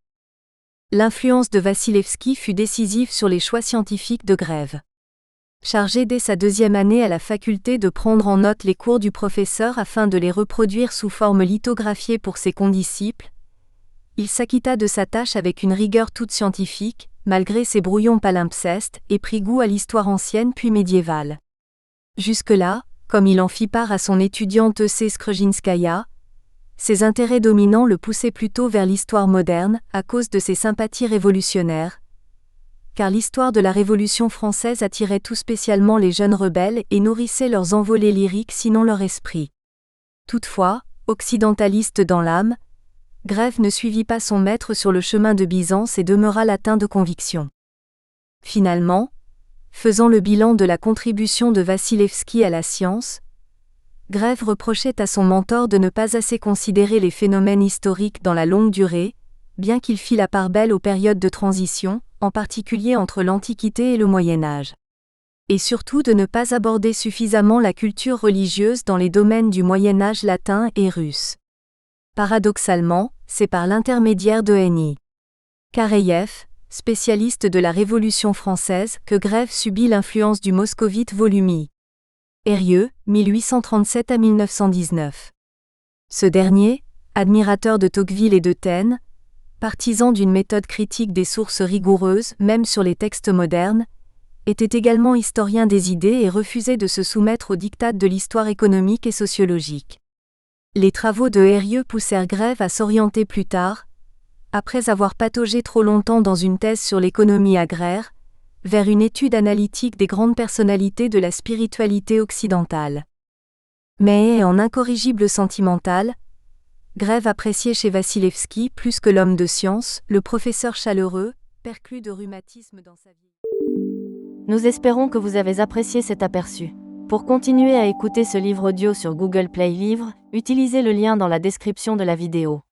L'influence de Vassilevski fut décisive sur les choix scientifiques de Grève. Chargé dès sa deuxième année à la faculté de prendre en note les cours du professeur afin de les reproduire sous forme lithographiée pour ses condisciples, il s'acquitta de sa tâche avec une rigueur toute scientifique, malgré ses brouillons palimpsestes, et prit goût à l'histoire ancienne puis médiévale. Jusque-là, comme il en fit part à son étudiante E.C. Skrzynskaïa, ses intérêts dominants le poussaient plutôt vers l'histoire moderne, à cause de ses sympathies révolutionnaires, car l'histoire de la Révolution française attirait tout spécialement les jeunes rebelles et nourrissait leurs envolées lyriques sinon leur esprit. Toutefois, occidentaliste dans l'âme, Grève ne suivit pas son maître sur le chemin de Byzance et demeura latin de conviction. Finalement, faisant le bilan de la contribution de Vassilevski à la science, Grève reprochait à son mentor de ne pas assez considérer les phénomènes historiques dans la longue durée, bien qu'il fît la part belle aux périodes de transition, en particulier entre l'Antiquité et le Moyen Âge. Et surtout de ne pas aborder suffisamment la culture religieuse dans les domaines du Moyen Âge latin et russe. Paradoxalement, c'est par l'intermédiaire de N.I. Karaïev, spécialiste de la Révolution française, que Grève subit l'influence du moscovite Volumi. Hérieux, 1837 à 1919. Ce dernier, admirateur de Tocqueville et de Taine, partisan d'une méthode critique des sources rigoureuses, même sur les textes modernes, était également historien des idées et refusait de se soumettre aux diktats de l'histoire économique et sociologique. Les travaux de Hérieux poussèrent Grève à s'orienter plus tard, après avoir pataugé trop longtemps dans une thèse sur l'économie agraire, vers une étude analytique des grandes personnalités de la spiritualité occidentale. Mais, en incorrigible sentimental, Grève appréciait chez Vassilevski plus que l'homme de science, le professeur chaleureux, perclus de rhumatisme dans sa vie. Nous espérons que vous avez apprécié cet aperçu. Pour continuer à écouter ce livre audio sur Google Play Livres, utilisez le lien dans la description de la vidéo.